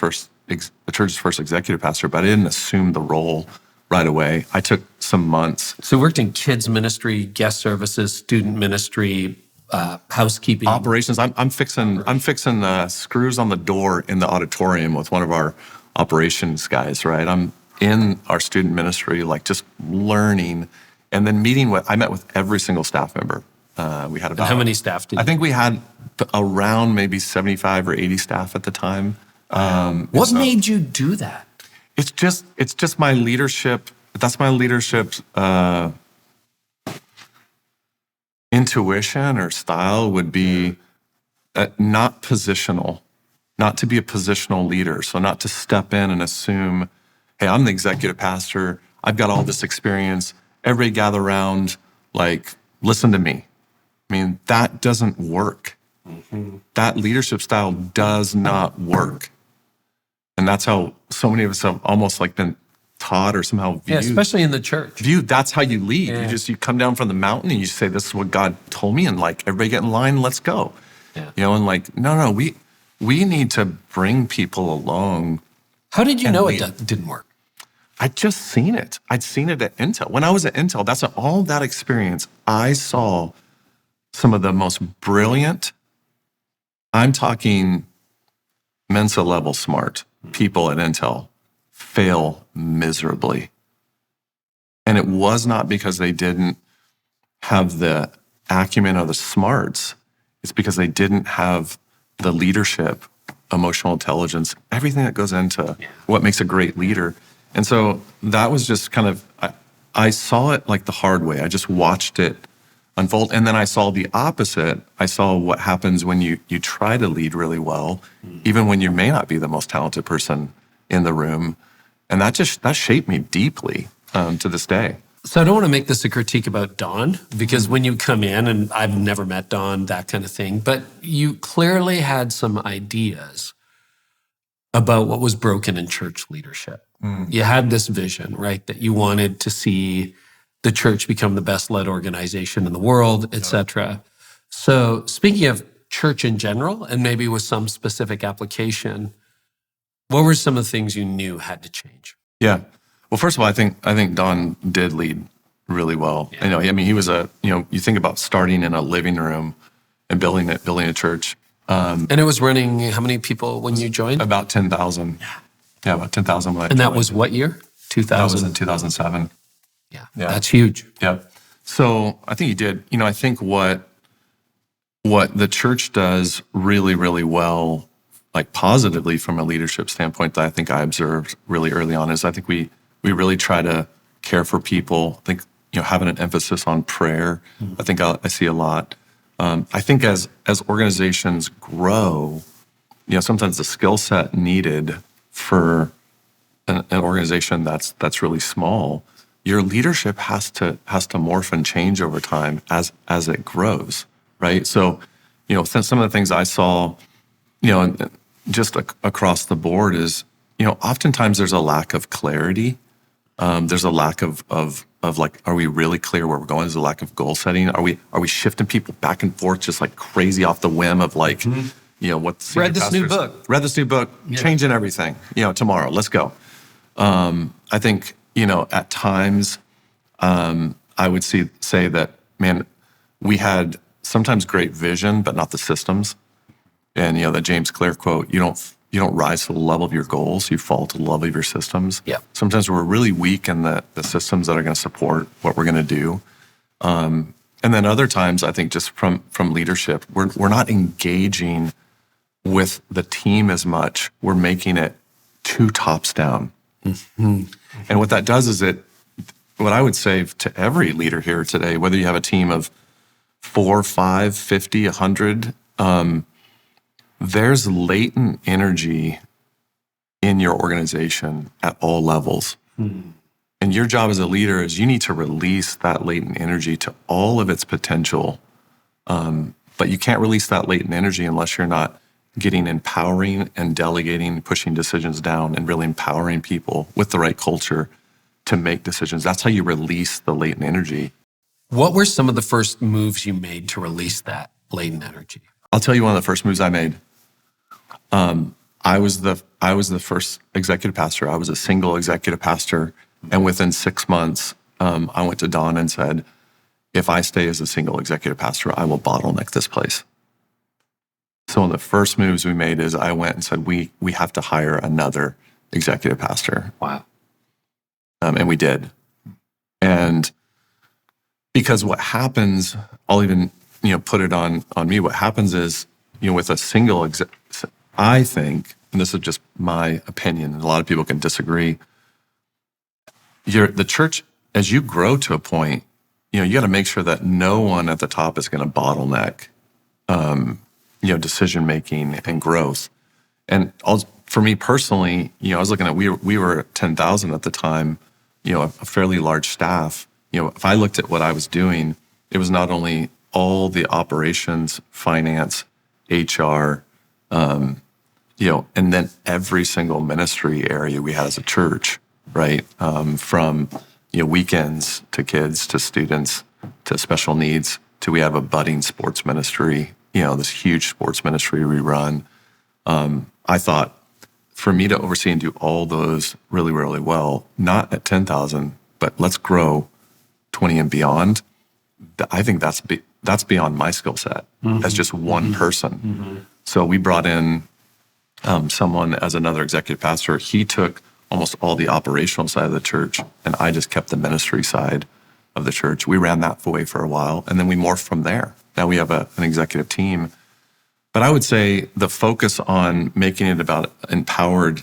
church's first executive pastor, but I didn't assume the role right away. I took some months. So you worked in kids ministry, guest services, student ministry, housekeeping, operations. I'm fixing screws on the door in the auditorium with one of our operations guys. Right. I'm in our student ministry, like just learning, and then I met with every single staff member. We had about, and how many staff did you? I think we had around maybe 75 or 80 staff at the time. What made you do that? It's just my leadership. That's my leadership intuition or style would be not positional, not to be a positional leader. So not to step in and assume, hey, I'm the executive pastor. I've got all this experience. Everybody gather around, like, listen to me. I mean, that doesn't work. Mm-hmm. That leadership style does not work. And that's how so many of us have almost like been taught or somehow viewed. Yeah, especially in the church. That's how you lead. Yeah. You come down from the mountain and you say, this is what God told me, and like, everybody get in line, let's go. Yeah. And like, no, we need to bring people along. How did you know it didn't work? I'd just seen it. I'd seen it at Intel. When I was at Intel, that's all that experience. I saw some of the most brilliant, I'm talking Mensa level smart people at Intel fail miserably. And it was not because they didn't have the acumen or the smarts. It's because they didn't have the leadership, emotional intelligence, everything that goes into what makes a great leader. And so that was just kind of, I saw it like the hard way. I just watched it unfold. And then I saw the opposite. I saw what happens when you try to lead really well, even when you may not be the most talented person in the room. And that shaped me deeply to this day. So I don't want to make this a critique about Don, because when you come in, and I've never met Don, that kind of thing, but you clearly had some ideas about what was broken in church leadership. You had this vision, right, that you wanted to see the church become the best led organization in the world, et cetera. So speaking of church in general, and maybe with some specific application, what were some of the things you knew had to change? Yeah. Well, first of all, I think Don did lead really well. Yeah. He was you think about starting in a living room and building a church. And it was running how many people when you joined? About 10,000. Yeah, about 10,000. And that was what year? 2000? That was in 2007. Yeah, that's huge. Yeah. So I think he did. I think what the church does really, really well, like positively from a leadership standpoint, that I think I observed really early on, is I think we really try to care for people. I think, having an emphasis on prayer, I think I see a lot. I think as organizations grow, sometimes the skill set needed for an organization that's really small, your leadership has to morph and change over time as it grows, right? So, some of the things I saw, just across the board is, oftentimes there's a lack of clarity. There's a lack of like, are we really clear where we're going? There's a lack of goal setting. Are we shifting people back and forth just like crazy off the whim of like, what's Read this new book, changing everything, tomorrow, let's go. I think, at times, I would say that, man, we had sometimes great vision, but not the systems. And, the James Clear quote, you don't rise to the level of your goals, you fall to the level of your systems. Yeah. Sometimes we're really weak in the systems that are going to support what we're going to do. And then other times, I think just from leadership, we're not engaging with the team as much. We're making it too tops down. Mm-hmm. And what that does is what I would say to every leader here today, whether you have a team of 4, 5, 50, 100, there's latent energy in your organization at all levels. Mm-hmm. And your job as a leader is you need to release that latent energy to all of its potential. But you can't release that latent energy unless you're not getting empowering and delegating, pushing decisions down, and really empowering people with the right culture to make decisions. That's how you release the latent energy. What were some of the first moves you made to release that latent energy? I'll tell you one of the first moves I made. I was the first executive pastor. I was a single executive pastor. And within 6 months, I went to Don and said, if I stay as a single executive pastor, I will bottleneck this place. So one of the first moves we made is I went and said, we have to hire another executive pastor. Wow. And we did. And because what happens, I'll even, put it on me. What happens is, with a single I think, and this is just my opinion, and a lot of people can disagree, the church, as you grow to a point, you got to make sure that no one at the top is going to bottleneck, decision-making and growth. And for me personally, I was looking at, we were at 10,000 at the time, a fairly large staff. If I looked at what I was doing, it was not only all the operations, finance, HR, and then every single ministry area we had as a church, right? From, weekends to kids, to students, to special needs, to we have a budding sports ministry, this huge sports ministry we run. I thought for me to oversee and do all those really, really well, not at 10,000, but let's grow 20 and beyond. I think that's beyond my skill set as just one person. Mm-hmm. So we brought in someone as another executive pastor. He took almost all the operational side of the church, and I just kept the ministry side of the church. We ran that way for a while, and then we morphed from there. Now we have an executive team. But I would say the focus on making it about empowered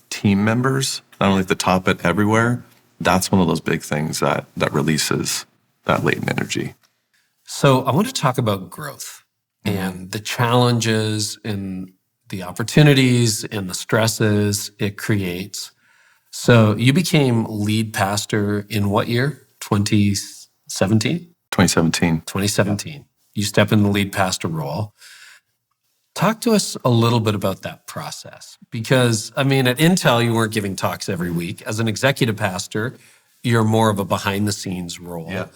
team members, not only at the top, but everywhere, that's one of those big things that releases that latent energy. So I want to talk about growth and the challenges and the opportunities and the stresses it creates. So you became lead pastor in what year? 2017? 2017. 2017. Yeah. You step in the lead pastor role. Talk to us a little bit about that process. Because, at Intel, you weren't giving talks every week. As an executive pastor, you're more of a behind-the-scenes role. Yeah.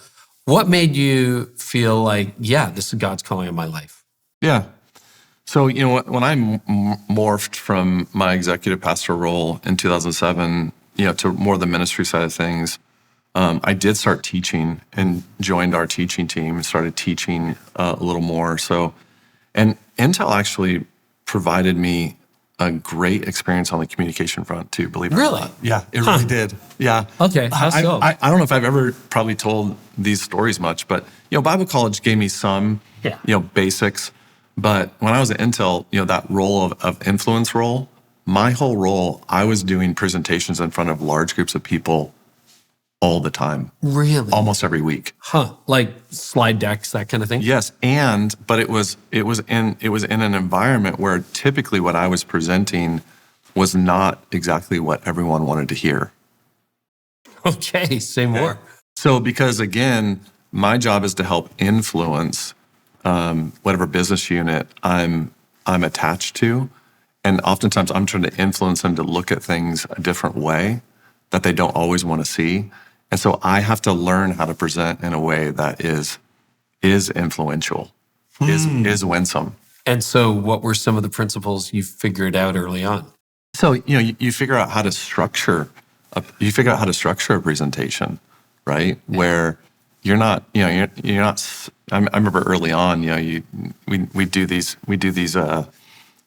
What made you feel like, this is God's calling on my life? Yeah. So, when I morphed from my executive pastor role in 2007, to more the ministry side of things, I did start teaching and joined our teaching team and started teaching a little more. So, and Intel actually provided me a great experience on the communication front too, believe it or not. Yeah, it really did. Yeah. Okay, how so? I don't know if I've ever probably told these stories much, but, Bible college gave me some, basics. But when I was at Intel, that role of influence role, my whole role, I was doing presentations in front of large groups of people all the time. Really? Almost every week. Like slide decks, that kind of thing? Yes, but it was in an environment where typically what I was presenting was not exactly what everyone wanted to hear. Okay, say more. So because again, my job is to help influence whatever business unit I'm attached to. And oftentimes I'm trying to influence them to look at things a different way that they don't always want to see. And so I have to learn how to present in a way that is influential, is winsome. And so what were some of the principles you figured out early on? So, you figure out how to structure a presentation, right? Yeah. Where you're not, you're not, I remember early on, we do these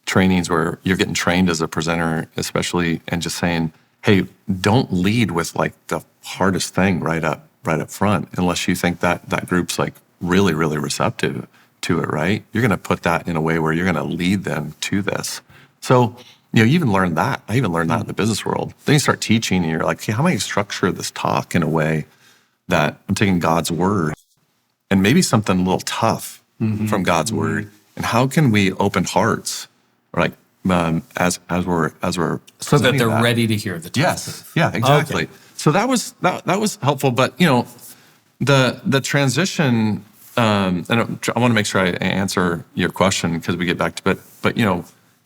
trainings where you're getting trained as a presenter, especially, and just saying, hey, don't lead with like the hardest thing right up front, unless you think that group's like really, really receptive to it, right? You're going to put that in a way where you're going to lead them to this. So, you even learn that. I even learned that in the business world. Then you start teaching and you're like, hey, how am I going to structure this talk in a way that I'm taking God's word and maybe something a little tough from God's word, and how can we open hearts, like as we're so that they're ready to hear the tough stuff. Yeah, exactly. Okay. So that was helpful, but the transition. And I want to make sure I answer your question because we get back to, but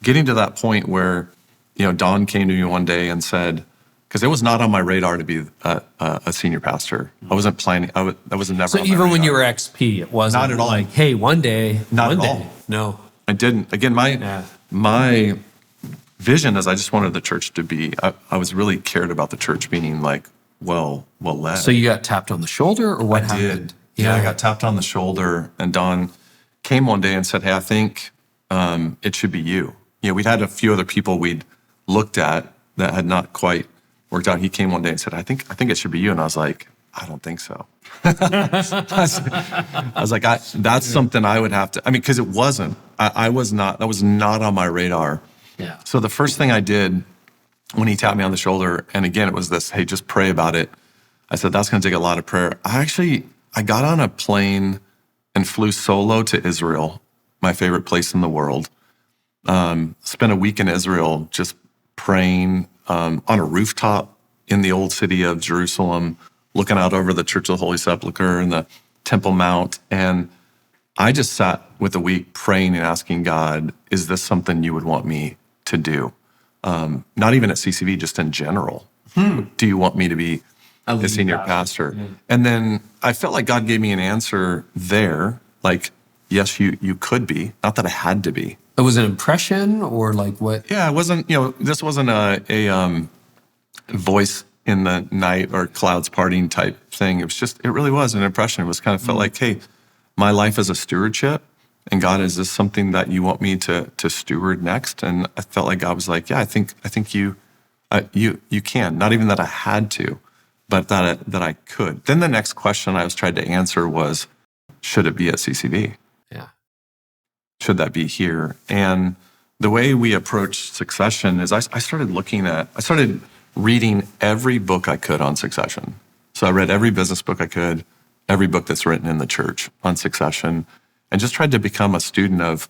getting to that point where Don came to me one day and said, because it was not on my radar to be a senior pastor. I wasn't planning. That was never. So on even my when radar. you were XP, it wasn't not at all. Like, hey, one day, not one at day. all. No, I didn't. Again, my vision is I just wanted the church to be. I was really cared about the church being like well led. So you got tapped on the shoulder, or what happened? Did. Yeah, I got tapped on the shoulder, and Don came one day and said, hey, I think it should be you. We'd had a few other people we'd looked at that had not quite worked out. He came one day and said, I think it should be you. And I was like, I don't think so. I was like, that's something I would have to, because it wasn't. That was not on my radar. Yeah. So the first thing I did when he tapped me on the shoulder, and again, it was this, hey, just pray about it. I said, that's going to take a lot of prayer. I got on a plane and flew solo to Israel, my favorite place in the world. Spent a week in Israel just praying on a rooftop in the old city of Jerusalem, looking out over the Church of the Holy Sepulchre and the Temple Mount. And I just sat with a week praying and asking God, is this something you would want me to do? Not even at CCV, just in general. Do you want me to be a senior pastor? Yeah. And then I felt like God gave me an answer there, like, yes, you could be. Not that I had to be. It was an impression, or like what? Yeah, it wasn't, this wasn't a voice in the night or clouds parting type thing. It really was an impression. It was kind of felt like, hey, my life is a stewardship, and God, is this something that you want me to steward next? And I felt like God was like, yeah, I think you can. Not even that I had to, but that I could. Then the next question I was trying to answer was, should it be at CCV? Yeah. Should that be here? And the way we approach succession is I started reading every book I could on succession. So I read every business book I could, every book that's written in the church on succession, and just tried to become a student of,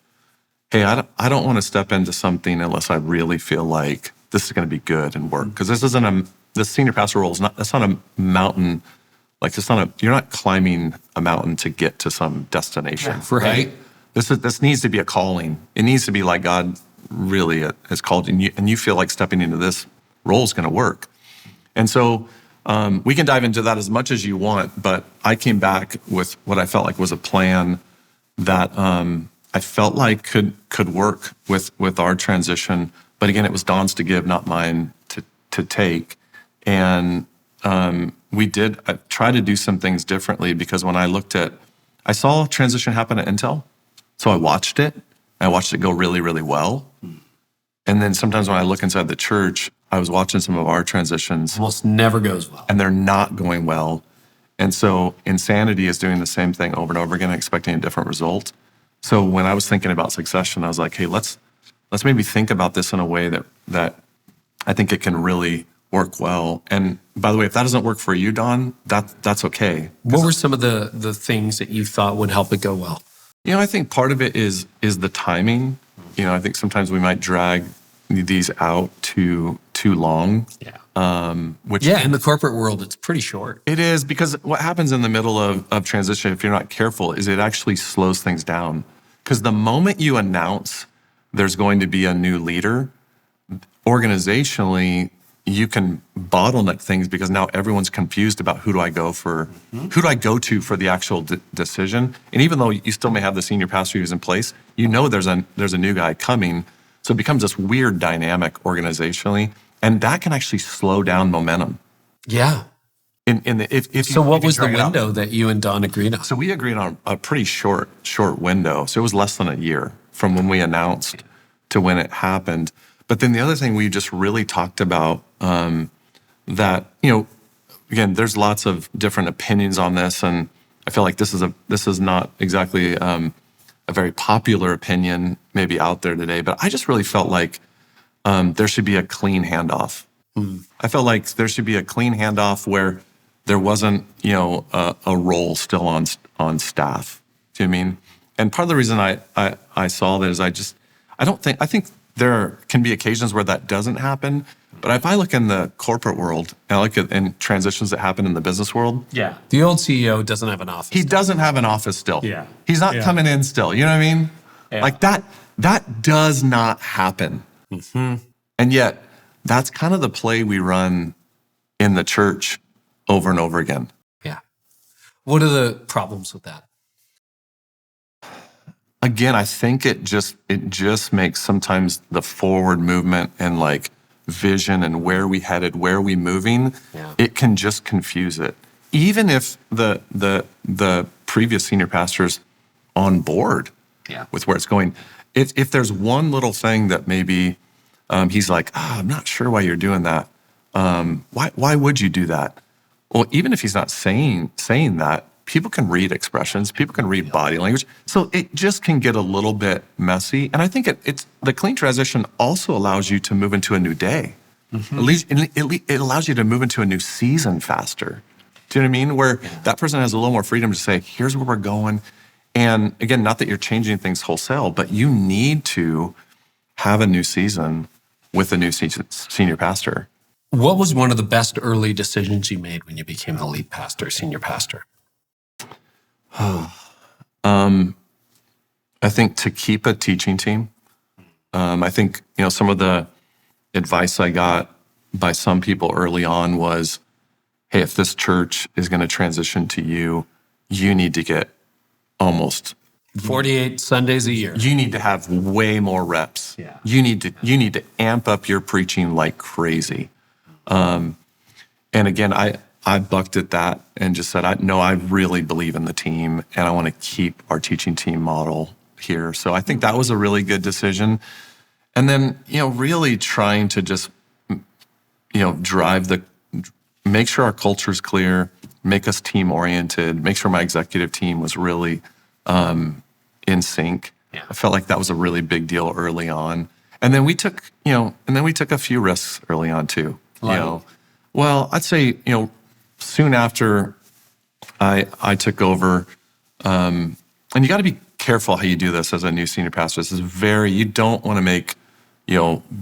hey, I don't want to step into something unless I really feel like this is going to be good and work. Because the senior pastor role that's not a mountain. Like you're not climbing a mountain to get to some destination, right? This needs to be a calling. It needs to be like God really has called you, and you feel like stepping into this role is going to work. And so we can dive into that as much as you want, but I came back with what I felt like was a plan that I felt like could work with our transition. But again, it was Don's to give, not mine to take. And I tried to do some things differently, because when I saw transition happen at Intel, so I watched it. I watched it go really, really well. And then sometimes when I look inside the church, I was watching some of our transitions. Almost never goes well. And they're not going well. And so Insanity is doing the same thing over and over again, expecting a different result. So when I was thinking about succession, I was like, hey, let's maybe think about this in a way that I think it can really work well. And by the way, if that doesn't work for you, Don, that's okay. What were some of the things that you thought would help it go well? I think part of it is the timing. I think sometimes we might drag these out too long. Yeah. In the corporate world, it's pretty short. It is, because what happens in the middle of transition, if you're not careful, is it actually slows things down. Because the moment you announce there's going to be a new leader, organizationally, you can bottleneck things because now everyone's confused about who do I go to for the actual decision. And even though you still may have the senior pastor who's in place, there's a new guy coming. So it becomes this weird dynamic organizationally, and that can actually slow down momentum. Yeah. What was the window that you and Don agreed on? So we agreed on a pretty short window. So it was less than a year from when we announced to when it happened. But then the other thing we just really talked about, that, again, there's lots of different opinions on this, and I feel like this is not exactly a very popular opinion maybe out there today, but I just really felt like there should be a clean handoff. I felt like there should be a clean handoff where there wasn't, a role still on staff. Do you know what I mean? And part of the reason I saw that is I think there can be occasions where that doesn't happen. But if I look in the corporate world and I look at in transitions that happen in the business world. Yeah. The old CEO doesn't have an office. He doesn't have an office still. Yeah. He's not coming in still. You know what I mean? Yeah. Like that does not happen. Mm-hmm. And yet that's kind of the play we run in the church over and over again. Yeah. What are the problems with that? Again, I think it just makes sometimes the forward movement and like vision and where we headed, where we moving, it can just confuse it. Even if the previous senior pastor's on board with where it's going, if there's one little thing that maybe he's like, I'm not sure why you're doing that. Why would you do that? Well, even if he's not saying that, people can read expressions, people can read body language. So it just can get a little bit messy. And I think it's the clean transition also allows you to move into a new day. Mm-hmm. It allows you to move into a new season faster. Do you know what I mean? Where that person has a little more freedom to say, here's where we're going. And again, not that you're changing things wholesale, but you need to have a new season with a new senior pastor. What was one of the best early decisions you made when you became the lead pastor, senior pastor? I think to keep a teaching team. I think, some of the advice I got by some people early on was, hey, if this church is going to transition to you, you need to get almost 48 Sundays a year. You need to have way more reps. Yeah. You need to amp up your preaching like crazy. And again, I bucked at that and just said, I really believe in the team and I want to keep our teaching team model here. So I think that was a really good decision. And then, really trying to just, make sure our culture's clear, make us team oriented, make sure my executive team was really in sync. Yeah. I felt like that was a really big deal early on. And then we took a few risks early on too. Well, I'd say, soon after I took over, and you got to be careful how you do this as a new senior pastor. This is you don't want to make,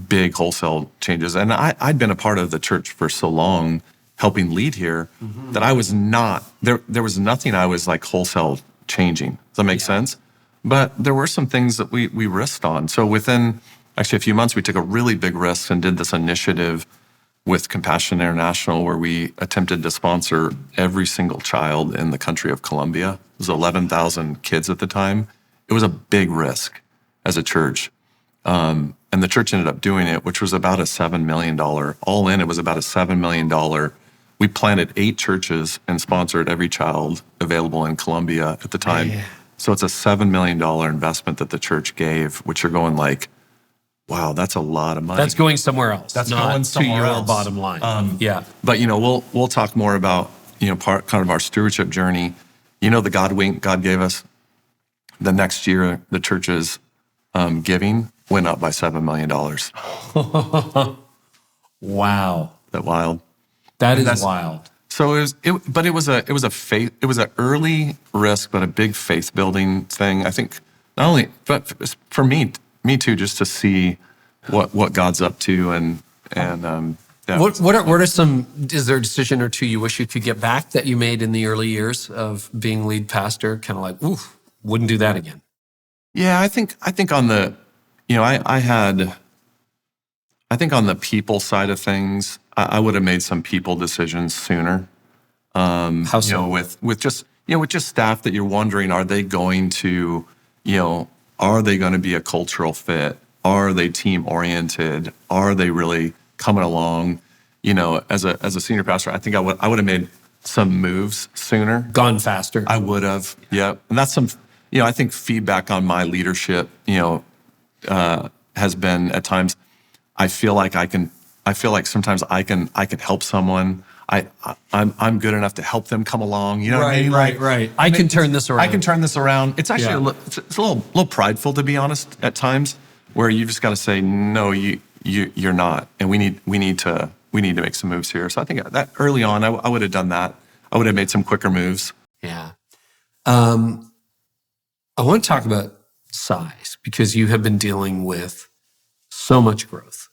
big wholesale changes. And I'd been a part of the church for so long, helping lead here, that I was not, there was nothing I was like wholesale changing. Does that make sense? But there were some things that we risked on. So within actually a few months, we took a really big risk and did this initiative with Compassion International, where we attempted to sponsor every single child in the country of Colombia. It was 11,000 kids at the time. It was a big risk as a church. And the church ended up doing it, which was about a $7 million, all in, it was about a $7 million. We planted 8 churches and sponsored every child available in Colombia at the time. Yeah. So it's a $7 million investment that the church gave, which you're going like, wow, that's a lot of money. That's going somewhere else. That's not going somewhere to your else. Bottom line. But we'll talk more about kind of our stewardship journey. The God wink God gave us. The next year, the church's giving went up by $7 million. Wow, that wild. That is wild. So it was an early risk, but a big faith building thing. I think not only, but for me too, just to see what God's up to and What are some? Is there a decision or two you wish you could get back that you made in the early years of being lead pastor? Kind of like, ooh, wouldn't do that again. Yeah, I think on the I think on the people side of things, I would have made some people decisions sooner. How so? With just staff that you're wondering, are they going to be a cultural fit? Are they team oriented? Are they really coming along? As a senior pastor, I think I would have made some moves sooner. Gone faster. I would have. Yeah. And that's I think feedback on my leadership, has been at times, I feel like sometimes I can help someone. I'm good enough to help them come along. You know what I mean? Right. I can turn this around. I can turn this around. It's actually it's a little prideful, to be honest, at times, where you just got to say, no, you're not, and we need to make some moves here. So I think that early on, I would have done that. I would have made some quicker moves. Yeah. I want to talk about size, because you have been dealing with so much growth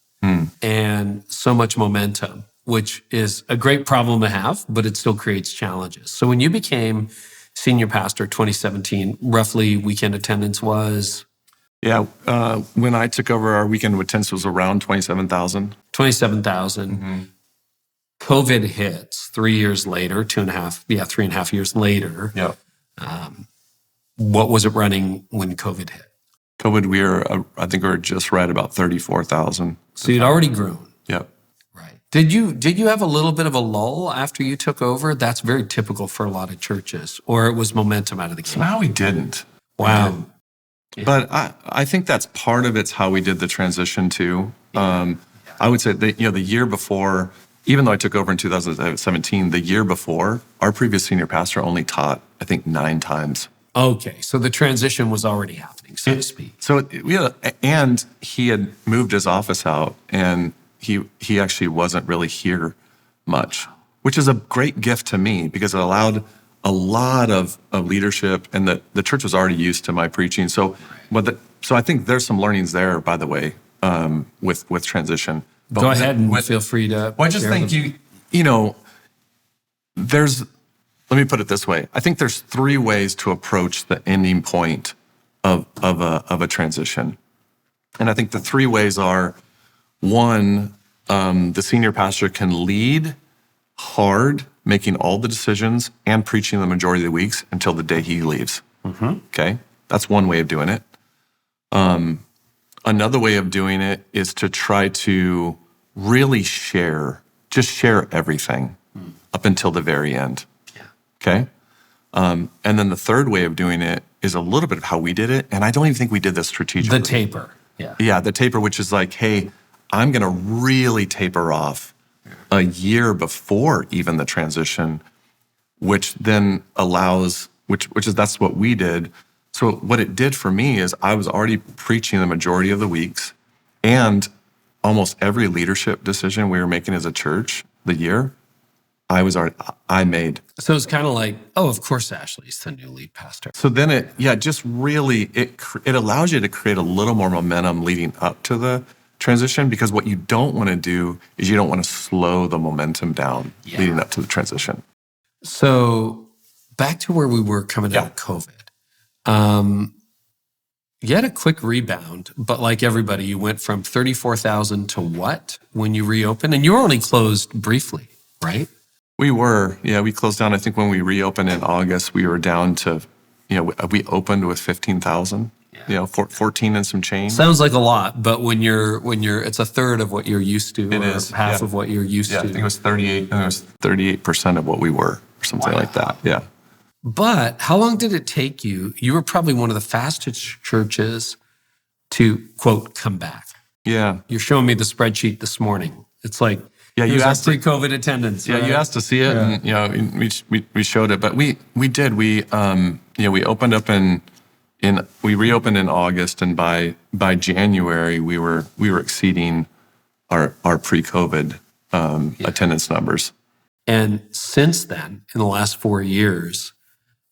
and so much momentum, which is a great problem to have, but it still creates challenges. So when you became senior pastor 2017, roughly weekend attendance was? Yeah, when I took over, our weekend attendance was around 27,000. 27,000. Mm-hmm. COVID hits 3 years later, 3.5 years later. Yeah. What was it running when COVID hit? COVID, I think we were just right about 34,000. So you'd already grown. Yep. Right. Did you have a little bit of a lull after you took over? That's very typical for a lot of churches. Or it was momentum out of the gate? Somehow we didn't. Wow. Yeah. But I think that's part of it's how we did the transition too. I would say that, the year before, even though I took over in 2017, the year before, our previous senior pastor only taught, I think, 9 times. Okay, so the transition was already happening, so to speak. So and he had moved his office out, and he actually wasn't really here much, which is a great gift to me, because it allowed a lot of leadership, and the church was already used to my preaching. So I think there's some learnings there, by the way, with transition. But go ahead and feel free to. Well, I just think let me put it this way. I think there's 3 ways to approach the ending point of a transition. And I think the 3 ways are, 1, the senior pastor can lead hard, making all the decisions and preaching the majority of the weeks until the day he leaves. Mm-hmm. Okay? That's one way of doing it. Another way of doing it is to try to really share everything up until the very end. Okay? And then the third way of doing it is a little bit of how we did it. And I don't even think we did this strategically. The taper. Yeah. Yeah, the taper, which is like, hey, I'm going to really taper off a year before even the transition, which then allows, that's what we did. So what it did for me is I was already preaching the majority of the weeks, and almost every leadership decision we were making as a church the year, I made. So it's kind of like, oh, of course Ashley's the new lead pastor. So then it allows you to create a little more momentum leading up to the transition, because what you don't want to do is you don't want to slow the momentum down leading up to the transition. So back to where we were coming out of COVID. You had a quick rebound, but like everybody, you went from 34,000 to what when you reopened? And you were only closed briefly, right? We were. Yeah, we closed down. I think when we reopened in August, we were down to, we opened with 15,000, 14 and some change. Sounds like a lot, but when you're, it's a third of what you're used to, it is half of what you're used to. I think it was 38% of what we were, or something like that. Yeah. But how long did it take you? You were probably one of the fastest churches to, quote, come back. Yeah. You're showing me the spreadsheet this morning. It's like, you asked pre-COVID attendance. Yeah, right? You asked to see it, and we showed it. But we did. We opened up we reopened in August, and by January we were exceeding our pre-COVID attendance numbers. And since then, in the last 4 years,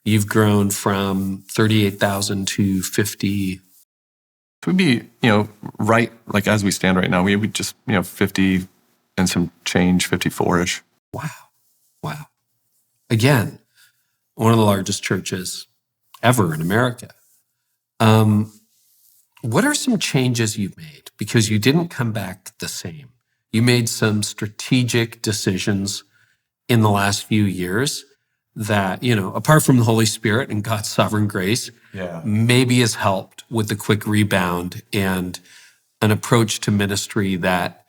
you've grown from 38,000 to 50. We'd be, right, like as we stand right now, we would just, 50 and some change, 54-ish. Wow. Again, one of the largest churches ever in America. What are some changes you've made? Because you didn't come back the same. You made some strategic decisions in the last few years that, apart from the Holy Spirit and God's sovereign grace, maybe has helped with the quick rebound and an approach to ministry that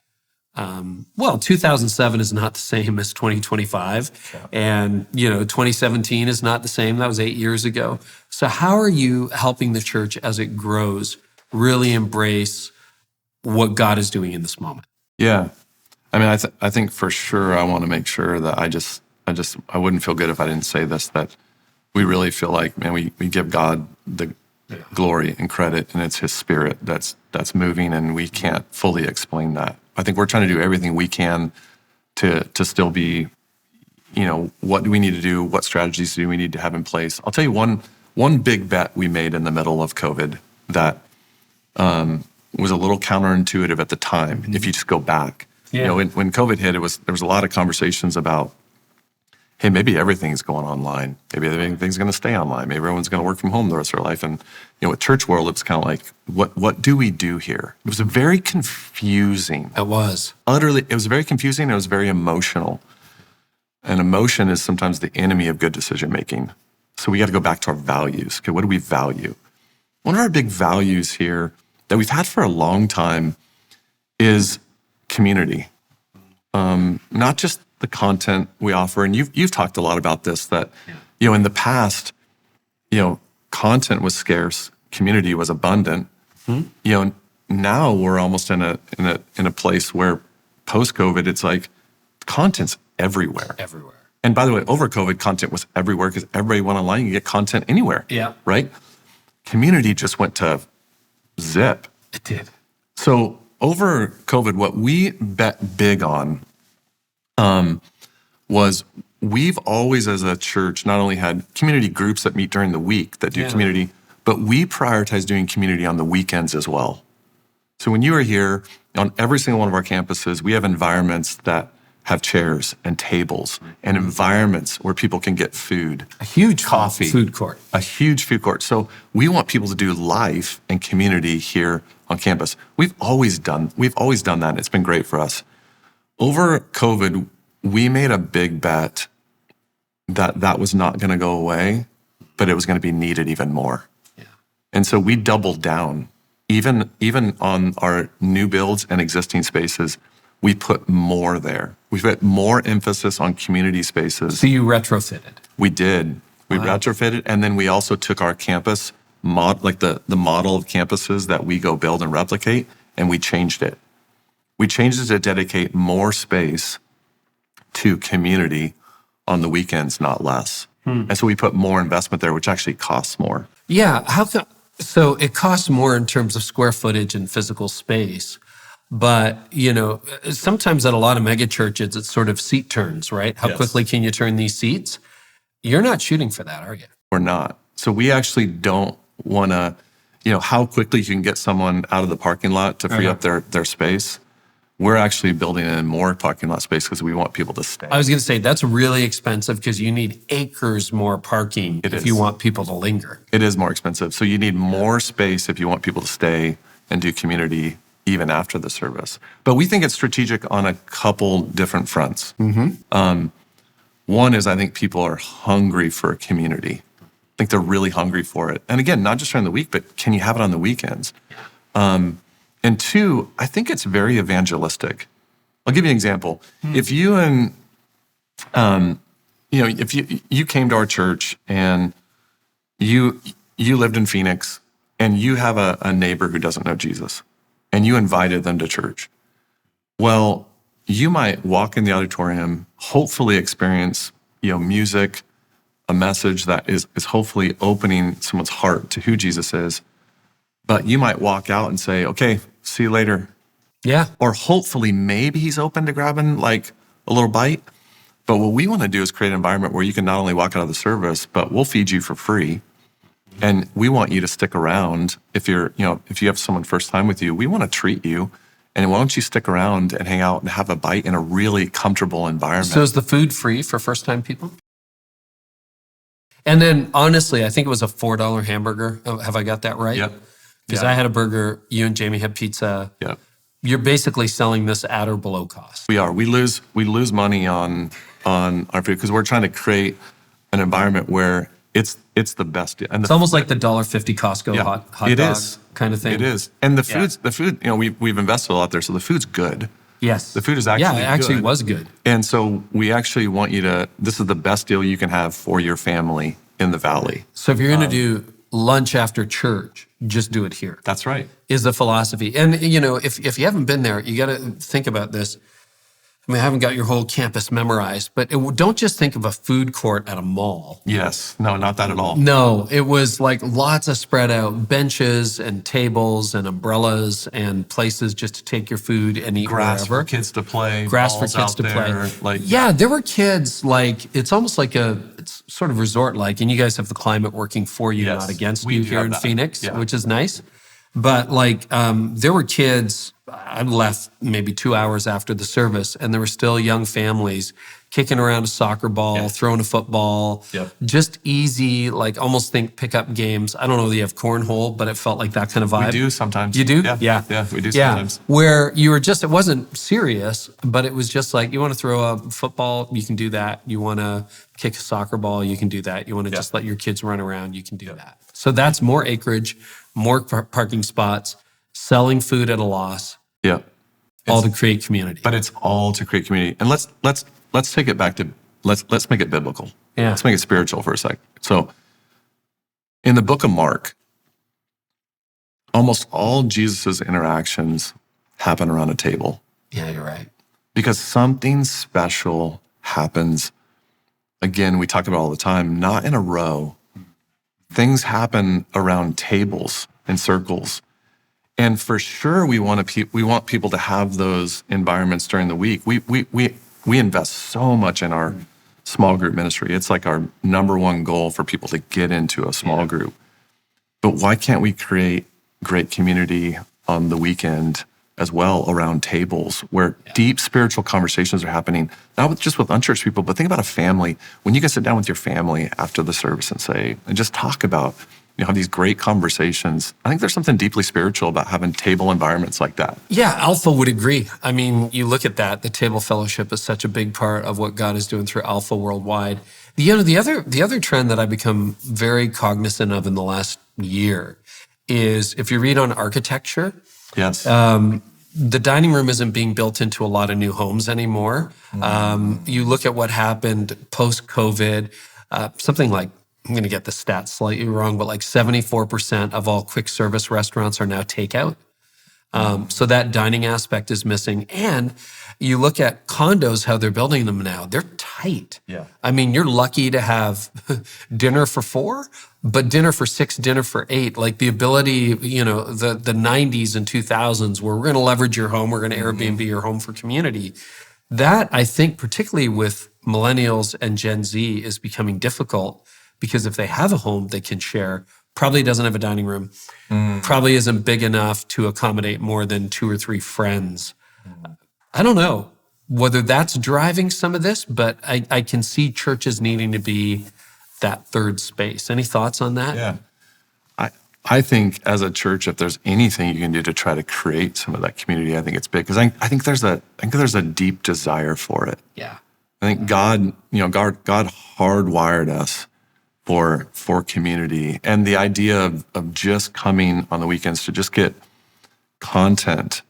2007 is not the same as 2025. And, 2017 is not the same. That was 8 years ago. So how are you helping the church as it grows really embrace what God is doing in this moment? Yeah. I mean, I think for sure I want to make sure that I wouldn't feel good if I didn't say this, that we really feel like, man, we give God the glory and credit, and it's his Spirit that's moving, and we can't fully explain that. I think we're trying to do everything we can to still be, what do we need to do? What strategies do we need to have in place? I'll tell you one big bet we made in the middle of COVID that was a little counterintuitive at the time. If you just go back, when COVID hit, there was a lot of conversations about, hey, maybe everything's going online. Maybe everything's going to stay online. Maybe everyone's going to work from home the rest of their life. And with church world, it's kind of like, what do we do here? It was very confusing. It was. It was very confusing. It was very emotional. And emotion is sometimes the enemy of good decision making. So we got to go back to our values. Okay, what do we value? One of our big values here that we've had for a long time is community. Not just the content we offer. And you've talked a lot about this, that, in the past, content was scarce, community was abundant. Now we're almost in a place where post-COVID, it's like content's everywhere. And by the way, over COVID, content was everywhere because everybody went online. You get content anywhere. Yeah. Right? Community just went to zip. It did. So over COVID, what we bet big on was we've always, as a church, not only had community groups that meet during the week that do community, but we prioritize doing community on the weekends as well. So when you are here, on every single one of our campuses, we have environments that have chairs and tables and environments where people can get food. A huge coffee. Food court. A huge food court. So we want people to do life and community here on campus. We've always done that, and it's been great for us. Over COVID, we made a big bet that was not going to go away, but it was going to be needed even more. Yeah. And so we doubled down. Even on our new builds and existing spaces, we put more there. We put more emphasis on community spaces. So you retrofitted? We did. We retrofitted, and then we also took our campus, like the model of campuses that we go build and replicate, and we changed it. We changed it to dedicate more space to community on the weekends, not less. And so we put more investment there, which actually costs more. Yeah. So it costs more in terms of square footage and physical space. But, sometimes at a lot of mega churches, it's sort of seat turns, right? How quickly can you turn these seats? You're not shooting for that, are you? We're not. So we actually don't want to, how quickly you can get someone out of the parking lot to free up their space. We're actually building in more parking lot space because we want people to stay. I was going to say, that's really expensive because you need acres more parking if you want people to linger. It is more expensive. So you need more space if you want people to stay and do community even after the service. But we think it's strategic on a couple different fronts. One is, I think people are hungry for a community. I think they're really hungry for it. And again, not just during the week, but can you have it on the weekends? And two, I think it's very evangelistic. I'll give you an example. If you if you came to our church and you lived in Phoenix and you have a neighbor who doesn't know Jesus and you invited them to church, well, you might walk in the auditorium, hopefully experience, music, a message that is hopefully opening someone's heart to who Jesus is. But you might walk out and say, okay, see you later. Yeah. Or hopefully maybe he's open to grabbing like a little bite. But what we want to do is create an environment where you can not only walk out of the service, but we'll feed you for free. And we want you to stick around. If you have someone first time with you, we want to treat you. And why don't you stick around and hang out and have a bite in a really comfortable environment? So is the food free for first time people? And then honestly, I think it was a $4 hamburger. Oh, have I got that right? Yep. Because I had a burger, you and Jamie had pizza. Yeah. You're basically selling this at or below cost. We are. We lose money on our food because we're trying to create an environment where it's the best. And It's almost like the $1.50 Costco hot dog kind of thing. It is. And the food, we've invested a lot there, so the food's good. Yes. The food is actually good. Yeah, it actually was good. And so we actually want you to, this is the best deal you can have for your family in the Valley. So if you're going to do lunch after church, just do it here. That's right. Is the philosophy. And, if you haven't been there, you got to think about this. I mean, I haven't got your whole campus memorized, but don't just think of a food court at a mall. Yes. No, not that at all. No, it was like lots of spread out benches and tables and umbrellas and places just to take your food and eat Grass wherever. for kids to play. Grass for balls kids out to there, play. Yeah, there were kids it's almost like it's sort of resort-like, and you guys have the climate working for you, Yes, not against we you do here have in that. Phoenix, Yeah. which is nice. But there were kids, I left maybe 2 hours after the service, and there were still young families kicking around a soccer ball, throwing a football, just easy, almost think pickup games. I don't know if you have cornhole, but it felt like that kind of vibe. We do sometimes. You do? Yeah, we do sometimes. Where you were it wasn't serious, but it was just like, you want to throw a football, you can do that. You want to kick a soccer ball, you can do that. You want to just let your kids run around, you can do that. So that's more acreage, more parking spots, selling food at a loss. Yeah. All to create community. But it's all to create community. And let's take it back to, let's make it biblical. Yeah. Let's make it spiritual for a sec. So in the book of Mark, almost all Jesus's interactions happen around a table Yeah, you're right. because something special happens. Again, we talk about all the time, not in a row. Things happen around tables and circles. And for sure, we want people to have those environments during the week. We invest so much in our small group ministry. It's like our number one goal for people to get into a small group. But why can't we create great community on the weekend as well around tables where deep spiritual conversations are happening, not just with unchurched people, but think about a family. When you can sit down with your family after the service and just talk about, have these great conversations. I think there's something deeply spiritual about having table environments like that. Yeah, Alpha would agree. I mean, you look at that, the table fellowship is such a big part of what God is doing through Alpha worldwide. The other trend that I've become very cognizant of in the last year is if you read on architecture, Yes. the dining room isn't being built into a lot of new homes anymore. You look at what happened post-COVID, something like, I'm going to get the stats slightly wrong, but 74% of all quick service restaurants are now takeout. So that dining aspect is missing. And you look at condos, how they're building them now, they're tight. Yeah. I mean, you're lucky to have dinner for 4, but dinner for 6, dinner for 8. Like the ability, the 90s and 2000s where we're going to leverage your home, we're going to Airbnb your home for community. That, I think, particularly with millennials and Gen Z, is becoming difficult because if they have a home they can share, probably doesn't have a dining room, probably isn't big enough to accommodate more than 2 or 3 friends. I don't know whether that's driving some of this, but I can see churches needing to be that third space. Any thoughts on that? Yeah. I think as a church, if there's anything you can do to try to create some of that community, I think it's big because I think there's a deep desire for it. Yeah. I think God hardwired us for community, and the idea of just coming on the weekends to just get content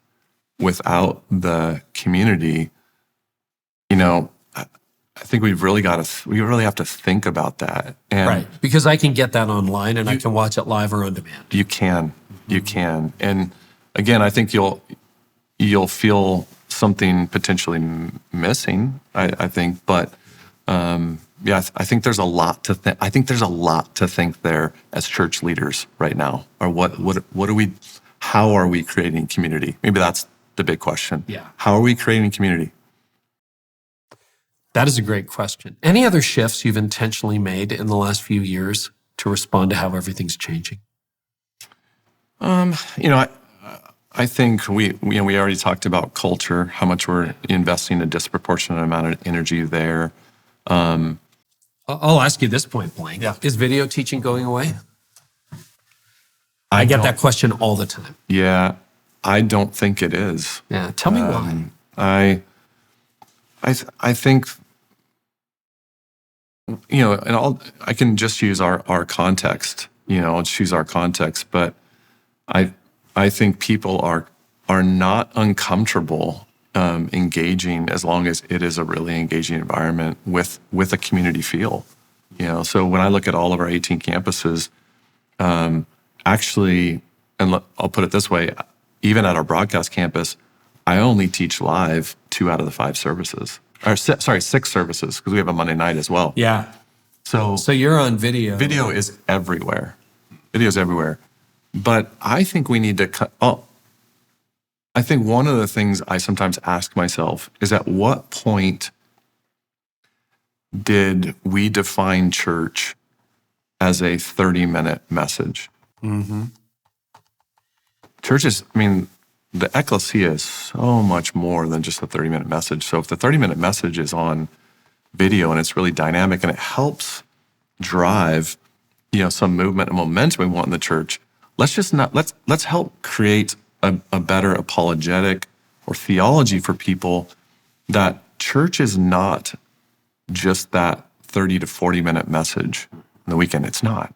without the community, I think we really have to think about that. And Right, because I can get that online and I can watch it live or on demand. you can, and again, I think you'll feel something potentially missing. I think, but I think there's a lot to think. I think there's a lot to think there as church leaders right now. Or how are we creating community? Maybe that's the big question. Yeah. How are we creating community? That is a great question. Any other shifts you've intentionally made in the last few years to respond to how everything's changing? I think we already talked about culture, how much we're investing a disproportionate amount of energy there. I'll ask you this point blank. Yeah. Is video teaching going away? I get that question all the time. Yeah, I don't think it is. Yeah, tell me why. I think, and I can just use our context, choose our context, but I think people are not uncomfortable engaging as long as it is a really engaging environment with a community feel. So when I look at all of our 18 campuses, actually, and I'll put it this way, even at our broadcast campus, I only teach live 2 out of the 5 services. 6 services, because we have a Monday night as well. Yeah. So you're on video. Video is everywhere. Video's everywhere. But I think we need to I think one of the things I sometimes ask myself is, at what point did we define church as a 30-minute message? Mm-hmm. Church is, the ecclesia is so much more than just a 30-minute message. So if the 30-minute message is on video and it's really dynamic and it helps drive, some movement and momentum we want in the church, let's help create a better apologetic or theology for people that church is not just that 30 to 40-minute message in the weekend. It's not.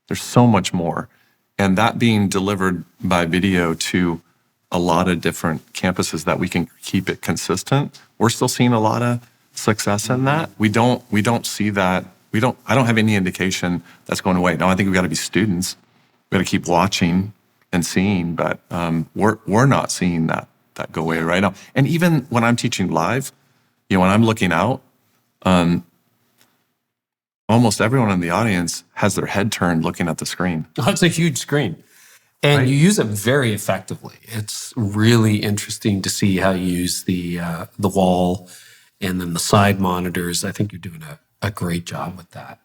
There's so much more. And that being delivered by video to a lot of different campuses that we can keep it consistent. We're still seeing a lot of success in that. We don't see that. I don't have any indication that's going away. Now, I think we've got to be students. We've got to keep watching and seeing, but we're not seeing that go away right now. And even when I'm teaching live, when I'm looking out, almost everyone in the audience has their head turned looking at the screen. Oh, it's a huge screen. And right? You use it very effectively. It's really interesting to see how you use the wall and then the side monitors. I think you're doing a great job with that.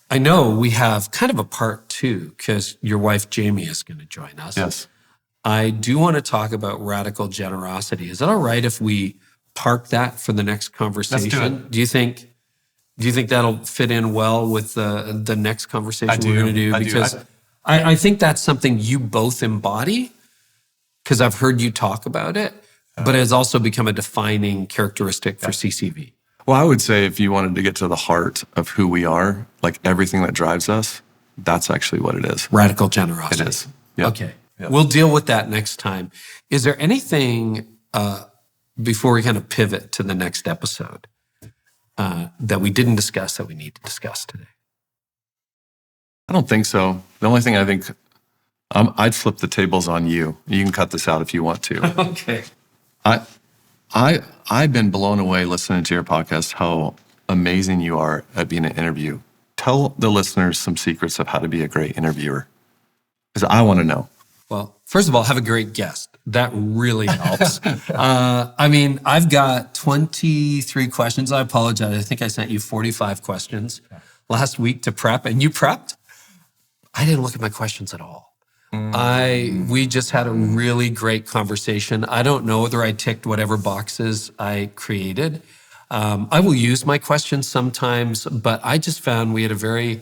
I know we have kind of a part 2 because your wife, Jamie, is going to join us. Yes. I do want to talk about radical generosity. Is it all right if we park that for the next conversation? Let's do it. Do you think that'll fit in well with the next conversation we're going to do? Because I think that's something you both embody, because I've heard you talk about it, but it has also become a defining characteristic for CCV. Well, I would say if you wanted to get to the heart of who we are, like everything that drives us, that's actually what it is. Radical generosity. It is. Yep. Okay. Yep. We'll deal with that next time. Is there anything, before we kind of pivot to the next episode, that we didn't discuss that we need to discuss today? I don't think so. The only thing I think, I'd flip the tables on you. You can cut this out if you want to. Okay. I've been blown away listening to your podcast, how amazing you are at being an interview. Tell the listeners some secrets of how to be a great interviewer, because I want to know. Well, first of all, have a great guest. That really helps. I've got 23 questions. I apologize. I think I sent you 45 questions last week to prep, and you prepped. I didn't look at my questions at all. We just had a really great conversation. I don't know whether I ticked whatever boxes I created. I will use my questions sometimes, but I just found we had a very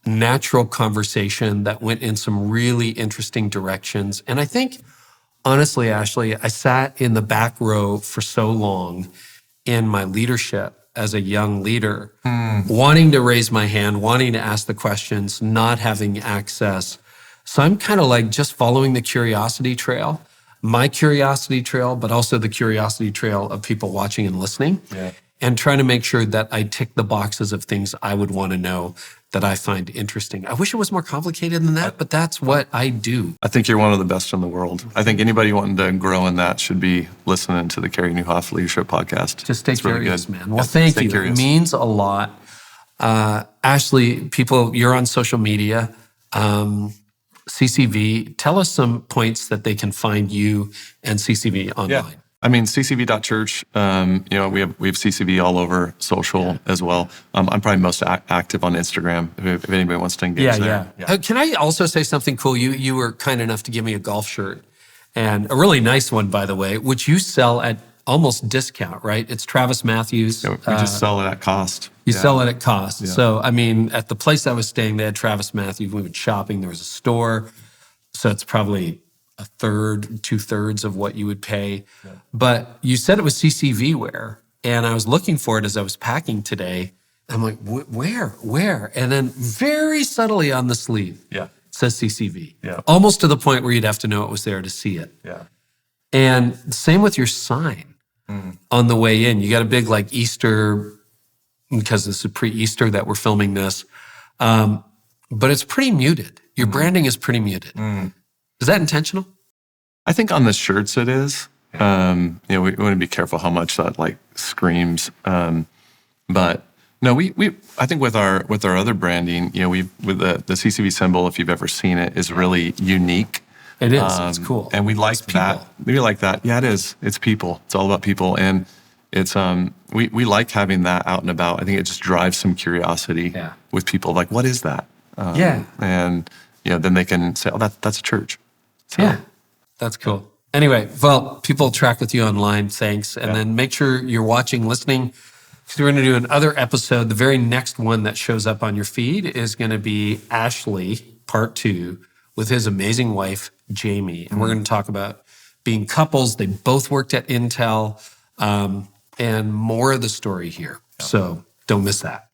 natural conversation that went in some really interesting directions. And I think, honestly, Ashley, I sat in the back row for so long in my leadership as a young leader, wanting to raise my hand, wanting to ask the questions, not having access. So I'm kind of like just following the curiosity trail, my curiosity trail, but also the curiosity trail of people watching and listening, and trying to make sure that I tick the boxes of things I would want to know that I find interesting. I wish it was more complicated than that, but that's what I do. I think you're one of the best in the world. I think anybody wanting to grow in that should be listening to the Carey Nieuwhof Leadership Podcast. Just stay curious, man. Well, thank you. Curious. It means a lot. Ashley, people, you're on social media. CCV, tell us some points that they can find you and CCV online. Yeah. ccv.church, we have CCV all over social as well. I'm probably most active on Instagram if anybody wants to engage there. Yeah. Can I also say something cool? You were kind enough to give me a golf shirt, and a really nice one, by the way, which you sell at almost discount, right? It's Travis Matthews. We just sell it at cost. You sell it at cost. Yeah. So, I mean, at the place I was staying, they had Travis Matthews. We went shopping. There was a store. So it's probably a third, 2/3 of what you would pay. Yeah. But you said it was CCV wear. And I was looking for it as I was packing today. I'm like, where? And then very subtly on the sleeve, it says CCV. Yeah. Almost to the point where you'd have to know it was there to see it. Yeah. And same with your sign on the way in. You got a big like Easter, because this is pre-Easter that we're filming this. But it's pretty muted. Your branding is pretty muted. Is that intentional? I think on the shirts it is. We want to be careful how much that like screams. But no, I think with our other branding, with the CCV symbol, if you've ever seen it, is really unique. It is. It's cool. And we like that. We like that. Yeah, it is. It's people. It's all about people. And it's we like having that out and about. I think it just drives some curiosity with people. Like, what is that? And then they can say, oh, that's a church. So, yeah, that's cool. Anyway, well, people track with you online. Thanks. And then make sure you're watching, listening, because we're going to do another episode. The very next one that shows up on your feed is going to be Ashley, part 2, with his amazing wife, Jamie. And we're going to talk about being couples. They both worked at Intel, and more of the story here. So don't miss that.